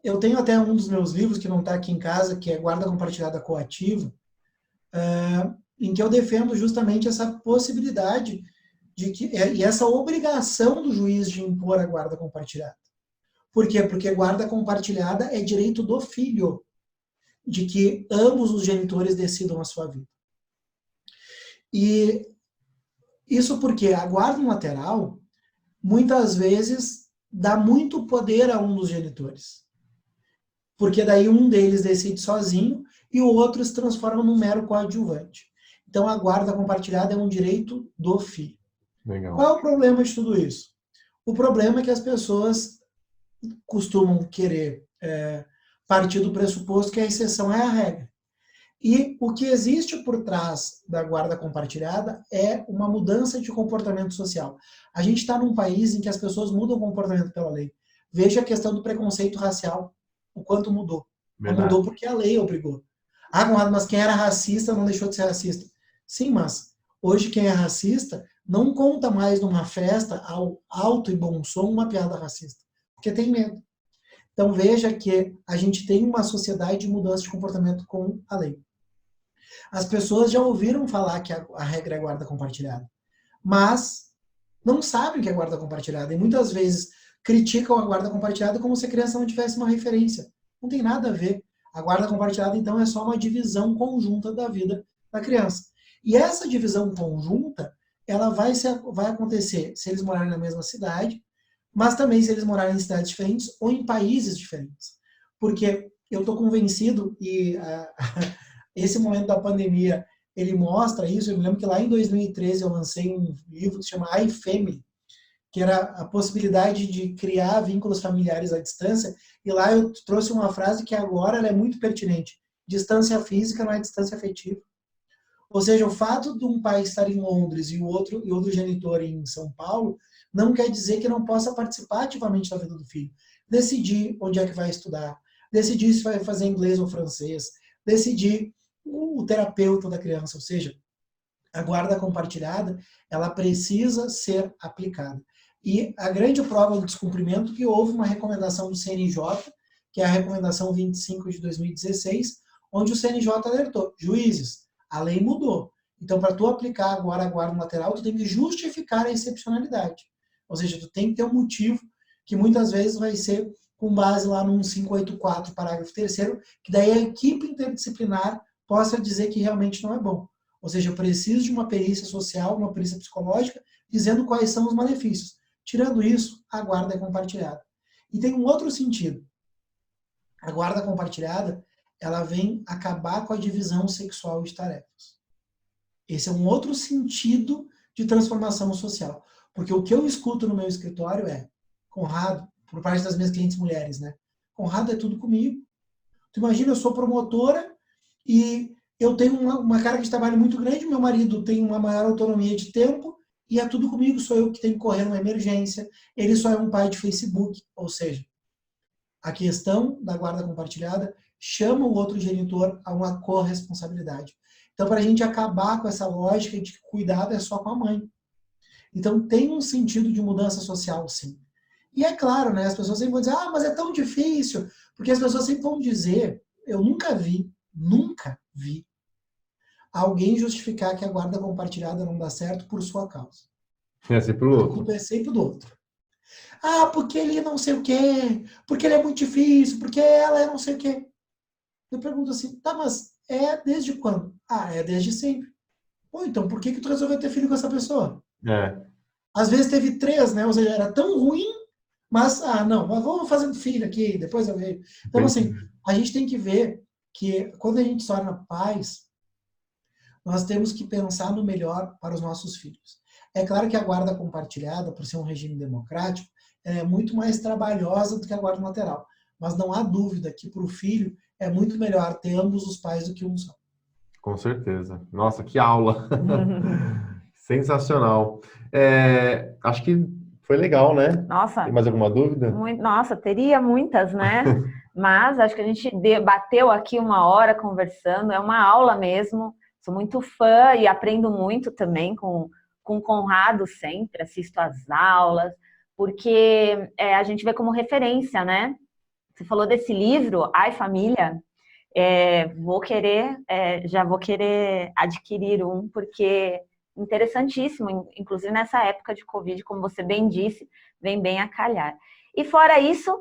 eu tenho até um dos meus livros, que não está aqui em casa, que é Guarda Compartilhada Coativa, em que eu defendo justamente essa possibilidade e essa obrigação do juiz de impor a guarda compartilhada. Por quê? Porque guarda compartilhada é direito do filho, de que ambos os genitores decidam a sua vida. E isso porque a guarda unilateral, muitas vezes, dá muito poder a um dos genitores. Porque daí um deles decide sozinho e o outro se transforma num mero coadjuvante. Então, a guarda compartilhada é um direito do filho. Legal. Qual é o problema de tudo isso? O problema é que as pessoas costumam querer partir do pressuposto que a exceção é a regra. E o que existe por trás da guarda compartilhada é uma mudança de comportamento social. A gente está num país em que as pessoas mudam o comportamento pela lei. Veja a questão do preconceito racial, o quanto mudou. Não mudou porque a lei obrigou. Ah, Conrado, mas quem era racista não deixou de ser racista. Sim, mas hoje quem é racista não conta mais numa festa ao alto e bom som uma piada racista, porque tem medo. Então veja que a gente tem uma sociedade de mudança de comportamento com a lei. As pessoas já ouviram falar que a regra é guarda compartilhada, mas não sabem o que é guarda compartilhada e muitas vezes criticam a guarda compartilhada como se a criança não tivesse uma referência. Não tem nada a ver. A guarda compartilhada, então, é só uma divisão conjunta da vida da criança. E essa divisão conjunta, ela vai acontecer se eles morarem na mesma cidade, mas também se eles morarem em cidades diferentes ou em países diferentes. Porque eu estou convencido, e esse momento da pandemia, ele mostra isso. Eu me lembro que lá em 2013 eu lancei um livro que se chama iFamily, que era a possibilidade de criar vínculos familiares à distância, e lá eu trouxe uma frase que agora ela é muito pertinente: distância física não é distância afetiva. Ou seja, o fato de um pai estar em Londres e o outro genitor em São Paulo não quer dizer que não possa participar ativamente da vida do filho. Decidir onde é que vai estudar, decidir se vai fazer inglês ou francês, decidir o terapeuta da criança. Ou seja, a guarda compartilhada, ela precisa ser aplicada. E a grande prova do descumprimento é que houve uma recomendação do CNJ, que é a recomendação 25 de 2016, onde o CNJ alertou: juízes, a lei mudou. Então, para tu aplicar agora a guarda lateral, tu tem que justificar a excepcionalidade. Ou seja, tu tem que ter um motivo que muitas vezes vai ser com base lá no 1584, parágrafo 3º, que daí a equipe interdisciplinar possa dizer que realmente não é bom. Ou seja, eu preciso de uma perícia social, uma perícia psicológica, dizendo quais são os malefícios. Tirando isso, a guarda é compartilhada. E tem um outro sentido. A guarda compartilhada, ela vem acabar com a divisão sexual de tarefas. Esse é um outro sentido de transformação social. Porque o que eu escuto no meu escritório é: Conrado, por parte das minhas clientes mulheres, né? Conrado, é tudo comigo. Tu imagina, eu sou promotora e eu tenho uma carga de trabalho muito grande, meu marido tem uma maior autonomia de tempo e é tudo comigo, sou eu que tenho que correr numa emergência, ele só é um pai de Facebook. Ou seja, a questão da guarda compartilhada chama o outro genitor a uma corresponsabilidade. Então, para a gente acabar com essa lógica de que cuidado é só com a mãe. Então, tem um sentido de mudança social, sim. E é claro, né, as pessoas sempre vão dizer: ah, mas é tão difícil, porque as pessoas sempre vão dizer, eu nunca vi alguém justificar que a guarda compartilhada não dá certo por sua causa. É sempre o A outro. culpa é sempre do outro. Ah, porque ele não sei o quê, porque ele é muito difícil, porque ela é não sei o quê. Eu pergunto assim: tá, mas é desde quando? Ah, é desde sempre. Pô, então por que tu resolveu ter filho com essa pessoa? É, Às vezes teve 3, né? Ou seja, era tão ruim, mas, não, mas vamos fazendo filho aqui, depois eu vejo. Então, assim, a gente tem que ver que quando a gente se torna pais, nós temos que pensar no melhor para os nossos filhos. É claro que a guarda compartilhada, por ser um regime democrático, é muito mais trabalhosa do que a guarda lateral. Mas não há dúvida que para o filho é muito melhor ter ambos os pais do que um só. com certeza. Nossa, que aula! Sensacional. Acho que foi legal, né? Nossa, Tem mais alguma dúvida? nossa, teria muitas, né? Mas acho que a gente debateu aqui 1 hora conversando, é uma aula mesmo. Sou muito fã e aprendo muito também com o Conrado sempre, assisto às aulas, porque a gente vê como referência, né? Você falou desse livro, Ai Família, já vou querer adquirir um, porque interessantíssimo, inclusive nessa época de Covid, como você bem disse, vem bem a calhar. E fora isso,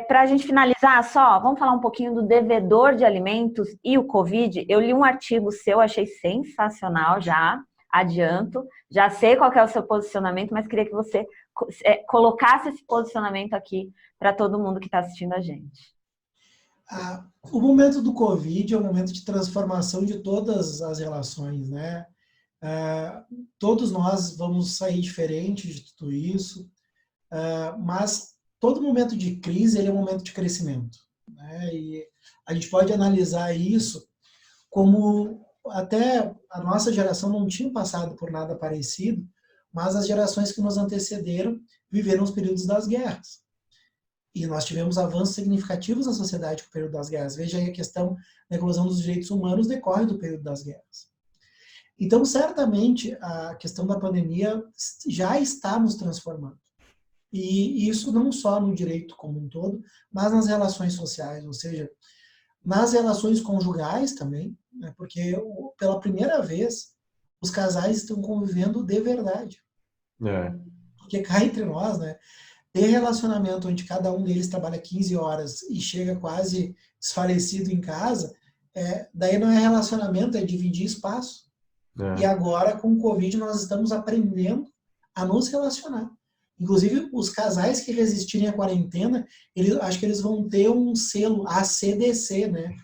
para a gente finalizar só, vamos falar um pouquinho do devedor de alimentos e o Covid. Eu li um artigo seu, achei sensacional, já adianto, já sei qual que é o seu posicionamento, mas queria que você colocasse esse posicionamento aqui para todo mundo que está assistindo a gente. O momento do Covid é um momento de transformação de todas as relações, né? Todos nós vamos sair diferente de tudo isso, mas todo momento de crise ele é um momento de crescimento, né? E a gente pode analisar isso como até a nossa geração não tinha passado por nada parecido, mas as gerações que nos antecederam viveram os períodos das guerras. E nós tivemos avanços significativos na sociedade com o período das guerras. Veja aí a questão da inclusão dos direitos humanos decorre do período das guerras. Então, certamente, a questão da pandemia já está nos transformando. E isso não só no direito como um todo, mas nas relações sociais, ou seja, nas relações conjugais também, né, porque pela primeira vez os casais estão convivendo de verdade. Porque cá entre nós, né, ter relacionamento onde cada um deles trabalha 15 horas e chega quase desfalecido em casa, daí não é relacionamento, é dividir espaço. E agora, com o Covid, nós estamos aprendendo a nos relacionar. Inclusive, os casais que resistirem à quarentena, acho que eles vão ter um selo ACDC, né?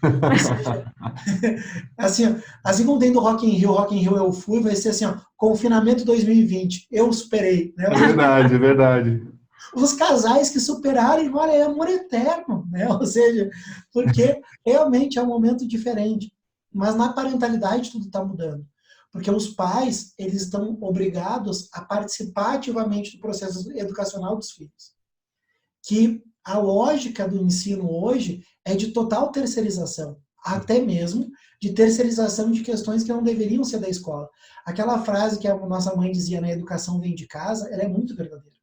Ou seja, assim como tem do Rock in Rio eu fui, vai ser assim, ó, confinamento 2020, eu superei. Né? É verdade. Os casais que superarem, olha, é amor eterno, né? Ou seja, porque realmente é um momento diferente. Mas na parentalidade tudo está mudando. Porque os pais, eles estão obrigados a participar ativamente do processo educacional dos filhos. Que a lógica do ensino hoje é de total terceirização, até mesmo de terceirização de questões que não deveriam ser da escola. Aquela frase que a nossa mãe dizia, na educação vem de casa, ela é muito verdadeira.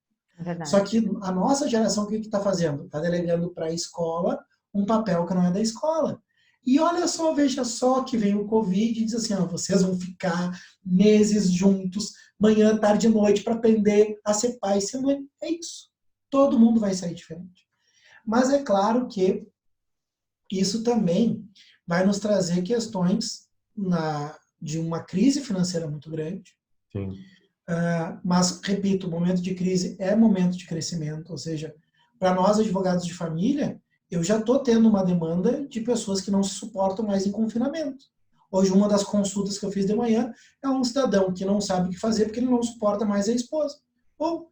Só que a nossa geração, o que está fazendo? Está delegando para a escola um papel que não é da escola. E olha só, veja só que vem o Covid e diz assim, ó, vocês vão ficar meses juntos, manhã, tarde e noite, para aprender a ser pai e ser mãe. É isso. Todo mundo vai sair diferente. Mas é claro que isso também vai nos trazer questões de uma crise financeira muito grande. Sim. Mas, repito, o momento de crise é momento de crescimento, ou seja, para nós advogados de família, eu já estou tendo uma demanda de pessoas que não se suportam mais em confinamento. Hoje, uma das consultas que eu fiz de manhã é um cidadão que não sabe o que fazer porque ele não suporta mais a esposa. Bom,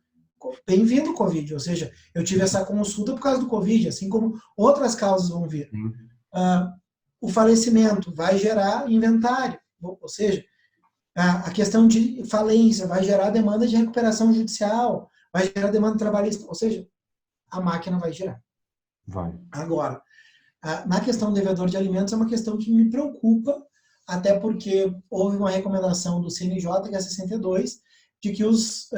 bem-vindo o Covid, ou seja, eu tive essa consulta por causa do Covid, assim como outras causas vão vir. O falecimento vai gerar inventário, ou seja, a questão de falência vai gerar demanda de recuperação judicial, vai gerar demanda trabalhista, ou seja, a máquina vai girar. Vai. Agora, na questão do devedor de alimentos é uma questão que me preocupa, até porque houve uma recomendação do CNJ, que é 62, de que os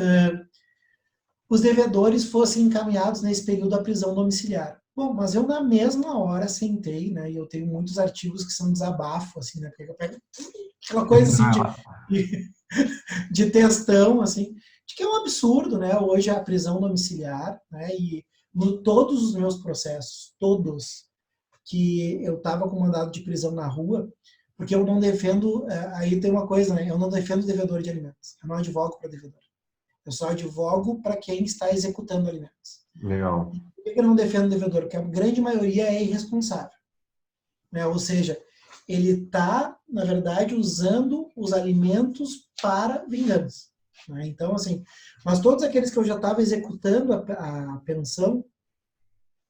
devedores fossem encaminhados nesse período à prisão domiciliar. Bom, mas eu na mesma hora sentei, né, e eu tenho muitos artigos que são desabafo, assim, né, porque eu pego aquela coisa assim de textão, assim, de que é um absurdo, né, hoje a prisão domiciliar, né, e todos os meus processos, todos, que eu estava com mandado de prisão na rua, porque eu não defendo, aí tem uma coisa, né, eu não defendo devedor de alimentos, eu não advogo para devedor. Eu só advogo para quem está executando alimentos. Legal. Por que eu não defendo o devedor? Porque a grande maioria é irresponsável. Né? Ou seja, ele está, na verdade, usando os alimentos para vingança. Né? Então, assim, mas todos aqueles que eu já estava executando a pensão,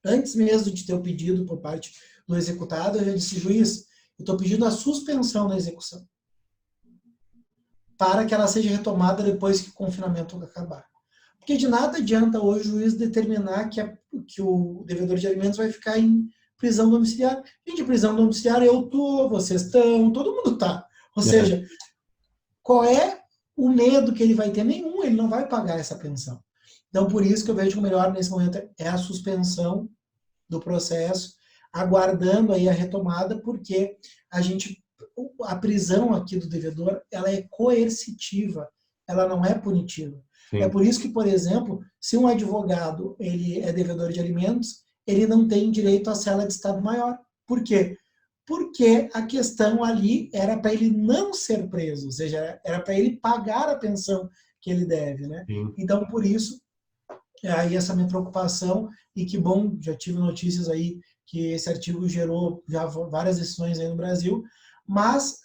antes mesmo de ter o pedido por parte do executado, eu já disse, juiz, eu estou pedindo a suspensão da execução, para que ela seja retomada depois que o confinamento acabar. Porque de nada adianta hoje o juiz determinar que o devedor de alimentos vai ficar em prisão domiciliar. Gente, prisão domiciliar eu tô, vocês estão, todo mundo tá. Ou seja, qual é o medo que ele vai ter? Nenhum, ele não vai pagar essa pensão. Então, por isso que eu vejo que o melhor nesse momento é a suspensão do processo, aguardando aí a retomada, porque a prisão aqui do devedor, ela é coercitiva, ela não é punitiva. Sim. É por isso que, por exemplo, se um advogado ele é devedor de alimentos, ele não tem direito à cela de Estado Maior. Por quê? Porque a questão ali era para ele não ser preso, ou seja, era para ele pagar a pensão que ele deve, né? Sim. Então, por isso, aí essa minha preocupação, e que bom, já tive notícias aí que esse artigo gerou já várias decisões aí no Brasil, mas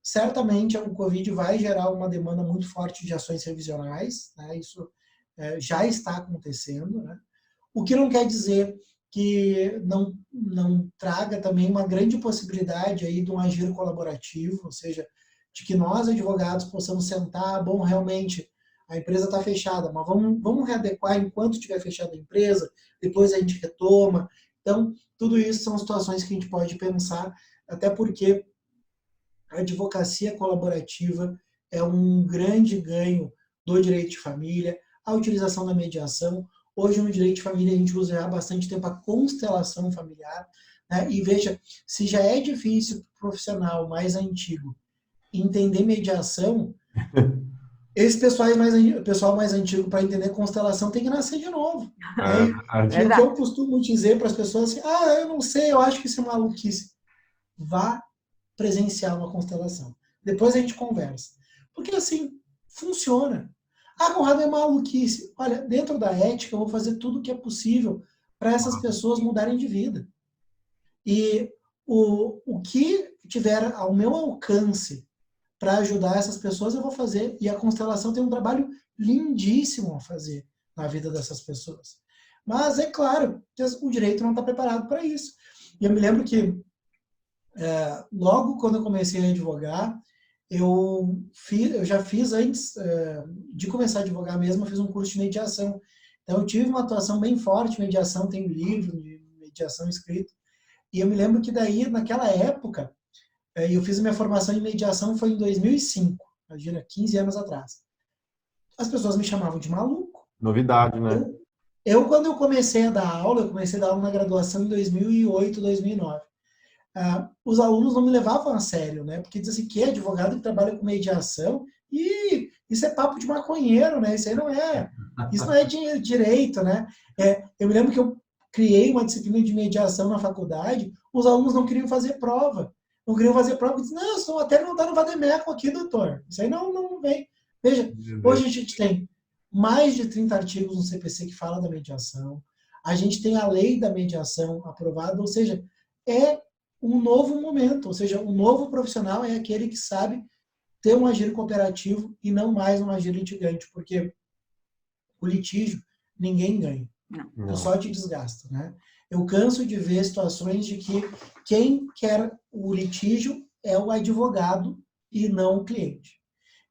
certamente o Covid vai gerar uma demanda muito forte de ações revisionais, né? Isso já está acontecendo, né? O que não quer dizer que não traga também uma grande possibilidade aí de um agir colaborativo, ou seja, de que nós, advogados, possamos sentar, bom, realmente, a empresa está fechada, mas vamos readequar enquanto estiver fechada a empresa, depois a gente retoma. Então, tudo isso são situações que a gente pode pensar, até porque a advocacia colaborativa é um grande ganho do direito de família, a utilização da mediação. Hoje, no direito de família, a gente usa há bastante tempo a constelação familiar, né? E veja, se já é difícil para o profissional mais antigo entender mediação, esse pessoal mais antigo, para entender constelação, tem que nascer de novo. É Né? verdade. E o que eu costumo dizer para as pessoas assim, eu não sei, eu acho que isso é maluquice. Vá presenciar uma constelação. Depois a gente conversa. Porque assim, funciona. Conrado, é maluquice. Olha, dentro da ética, eu vou fazer tudo o que é possível para essas pessoas mudarem de vida. E o que tiver ao meu alcance para ajudar essas pessoas, eu vou fazer. E a constelação tem um trabalho lindíssimo a fazer na vida dessas pessoas. Mas é claro que o direito não está preparado para isso. E eu me lembro que logo quando eu comecei a advogar, eu já fiz antes de começar a advogar mesmo, eu fiz um curso de mediação. Então eu tive uma atuação bem forte em mediação, tenho livro de mediação escrito. E eu me lembro que daí, naquela época, eu fiz a minha formação em mediação, foi em 2005, imagina, 15 anos atrás. As pessoas me chamavam de maluco. Novidade, né? Quando eu comecei a dar aula, eu comecei a dar aula na graduação em 2008, 2009. Os alunos não me levavam a sério, né? Porque diz assim, que é advogado que trabalha com mediação, e isso é papo de maconheiro, né? Isso não é direito, né? Eu me lembro que eu criei uma disciplina de mediação na faculdade, os alunos não queriam fazer prova. Não queriam fazer prova, eu disse, não, eu sou até não dá no vademécum aqui, doutor. Isso aí não vem. Veja, hoje a gente tem mais de 30 artigos no CPC que falam da mediação, a gente tem a lei da mediação aprovada, ou seja, é um novo momento, ou seja, um novo profissional é aquele que sabe ter um agir cooperativo e não mais um agir litigante, porque o litígio ninguém ganha, tu só te desgasta, né? Eu canso de ver situações de que quem quer o litígio é o advogado e não o cliente.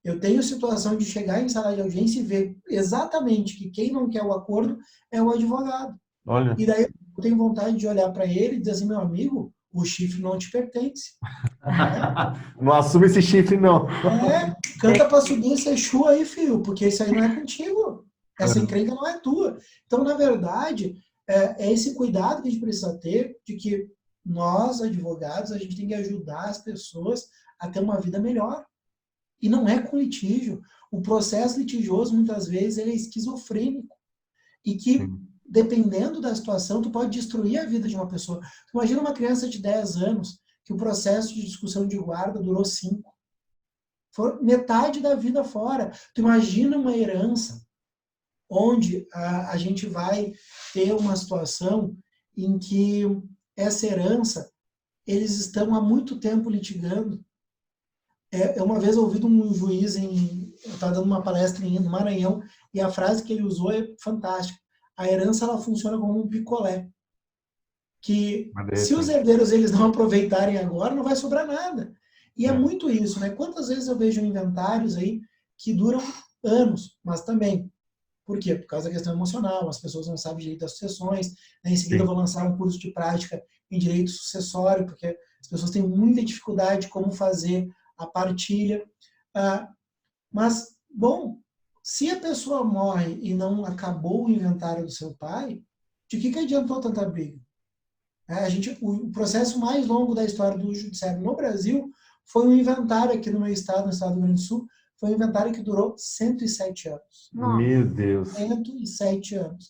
Eu tenho situação de chegar em sala de audiência e ver exatamente que quem não quer o acordo é o advogado. Olha. E daí eu tenho vontade de olhar para ele e dizer assim, meu amigo, o chifre não te pertence. Não assume esse chifre, não. Canta para subir esse Exu aí, filho, porque isso aí não é contigo. Essa encrenca não é tua. Então, na verdade, é esse cuidado que a gente precisa ter de que nós, advogados, a gente tem que ajudar as pessoas a ter uma vida melhor. E não é com litígio. O processo litigioso, muitas vezes, ele é esquizofrênico. E que, dependendo da situação, tu pode destruir a vida de uma pessoa. Tu imagina uma criança de 10 anos que o processo de discussão de guarda durou 5. For metade da vida fora. Tu imagina uma herança onde a gente vai ter uma situação em que essa herança, eles estão há muito tempo litigando. Uma vez eu ouvi de um juiz, eu estava dando uma palestra no Maranhão, e a frase que ele usou é fantástica. A herança, ela funciona como um picolé. Que se os herdeiros eles não aproveitarem agora, não vai sobrar nada. E é muito isso, né? Quantas vezes eu vejo inventários aí que duram anos, mas também. Por quê? Por causa da questão emocional, as pessoas não sabem direito das sucessões, né? Em seguida eu vou lançar um curso de prática em direito sucessório, porque as pessoas têm muita dificuldade de como fazer a partilha. Mas, bom, se a pessoa morre e não acabou o inventário do seu pai, de que adiantou tanta briga? O processo mais longo da história do judiciário no Brasil foi um inventário aqui no meu estado, no estado do Rio Grande do Sul, foi um inventário que durou 107 anos. Meu Deus. 107 anos.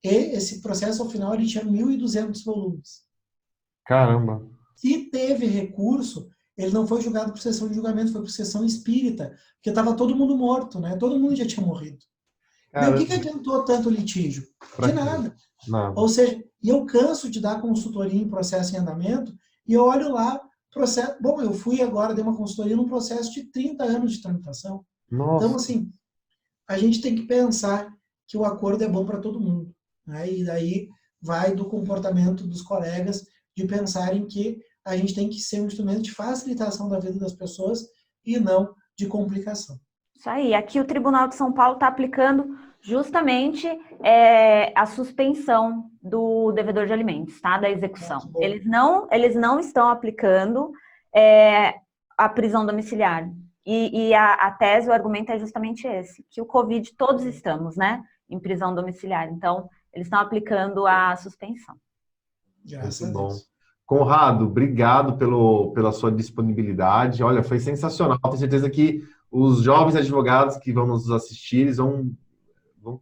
E esse processo, ao final, ele tinha 1.200 volumes. Caramba. Se teve recurso, ele não foi julgado por sessão de julgamento, foi por sessão espírita, porque estava todo mundo morto, né? Todo mundo já tinha morrido. Daí, o que adiantou tanto o litígio? De nada. Ou seja, e eu canso de dar consultoria em processo em andamento, e eu olho lá, processo. Bom, eu fui agora, dei uma consultoria num processo de 30 anos de tramitação. Nossa. Então, assim, a gente tem que pensar que o acordo é bom para todo mundo. Né? E daí vai do comportamento dos colegas de pensarem que a gente tem que ser um instrumento de facilitação da vida das pessoas e não de complicação. Isso aí. Aqui o Tribunal de São Paulo está aplicando justamente a suspensão do devedor de alimentos, tá? Da execução. Eles não estão aplicando a prisão domiciliar. E a tese, o argumento é justamente esse, que o Covid todos estamos, né, em prisão domiciliar. Então, eles estão aplicando a suspensão. Graças a Deus. Conrado, obrigado pela sua disponibilidade. Olha, foi sensacional. Tenho certeza que os jovens advogados que vão nos assistir, eles vão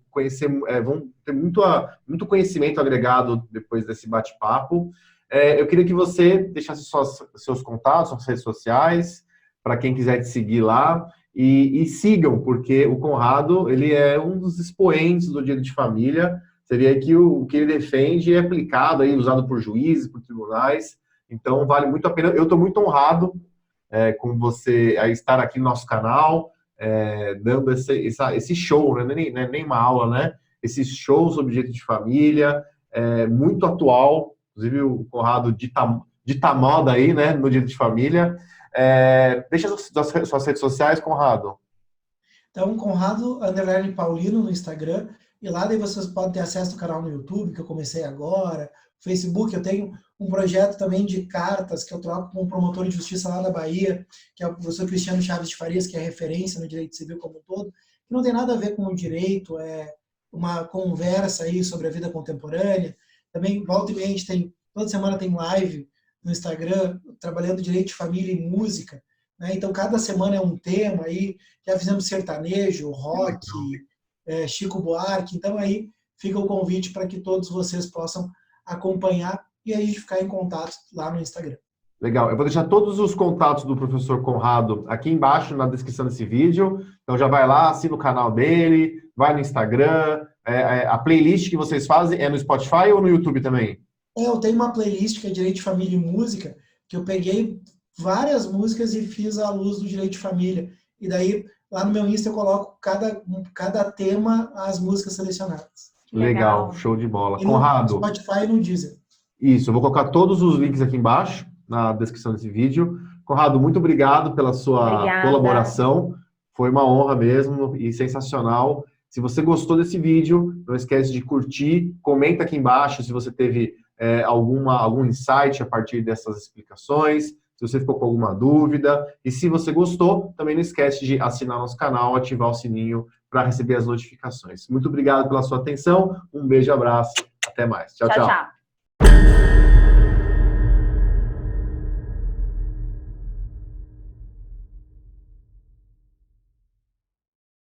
conhecer, vão ter muito conhecimento agregado depois desse bate-papo. Eu queria que você deixasse seus contatos, suas redes sociais, para quem quiser te seguir lá, e sigam, porque o Conrado, ele é um dos expoentes do direito de família. Você vê que o que ele defende é aplicado, aí, usado por juízes, por tribunais, então vale muito a pena. Eu estou muito honrado com você a estar aqui no nosso canal, dando esse show, né? Nem uma aula, né? Esse show sobre direito de família, muito atual, inclusive o Conrado dita moda aí, né, no direito de família. Deixa suas redes sociais, Conrado. Então, Conrado _Paulino no Instagram, e lá daí vocês podem ter acesso ao canal no YouTube, que eu comecei agora, Facebook, eu tenho um projeto também de cartas que eu troco com um promotor de justiça lá da Bahia, que é o professor Cristiano Chaves de Farias, que é referência no direito civil como um todo, que não tem nada a ver com o direito, é uma conversa aí sobre a vida contemporânea. Também, volta e meia, toda semana tem live no Instagram, trabalhando direito de família e música, né? Então, cada semana é um tema aí, já fizemos sertanejo, rock, Chico Buarque, então aí fica o convite para que todos vocês possam acompanhar e a gente ficar em contato lá no Instagram. Legal, eu vou deixar todos os contatos do professor Conrado aqui embaixo na descrição desse vídeo, então já vai lá, assina o canal dele, vai no Instagram, a playlist que vocês fazem é no Spotify ou no YouTube também? Eu tenho uma playlist que é Direito de Família e Música, que eu peguei várias músicas e fiz à luz do Direito de Família, e daí lá no meu Insta eu coloco cada tema as músicas selecionadas. Legal, show de bola. E Conrado. No Spotify e no Deezer. Isso, eu vou colocar todos os links aqui embaixo, na descrição desse vídeo. Conrado, muito obrigado pela sua colaboração. Foi uma honra mesmo e sensacional. Se você gostou desse vídeo, não esquece de curtir, comenta aqui embaixo se você teve algum insight a partir dessas explicações, se você ficou com alguma dúvida. E se você gostou, também não esquece de assinar nosso canal, ativar o sininho para receber as notificações. Muito obrigado pela sua atenção, um beijo, abraço, até mais. Tchau, tchau. Tchau.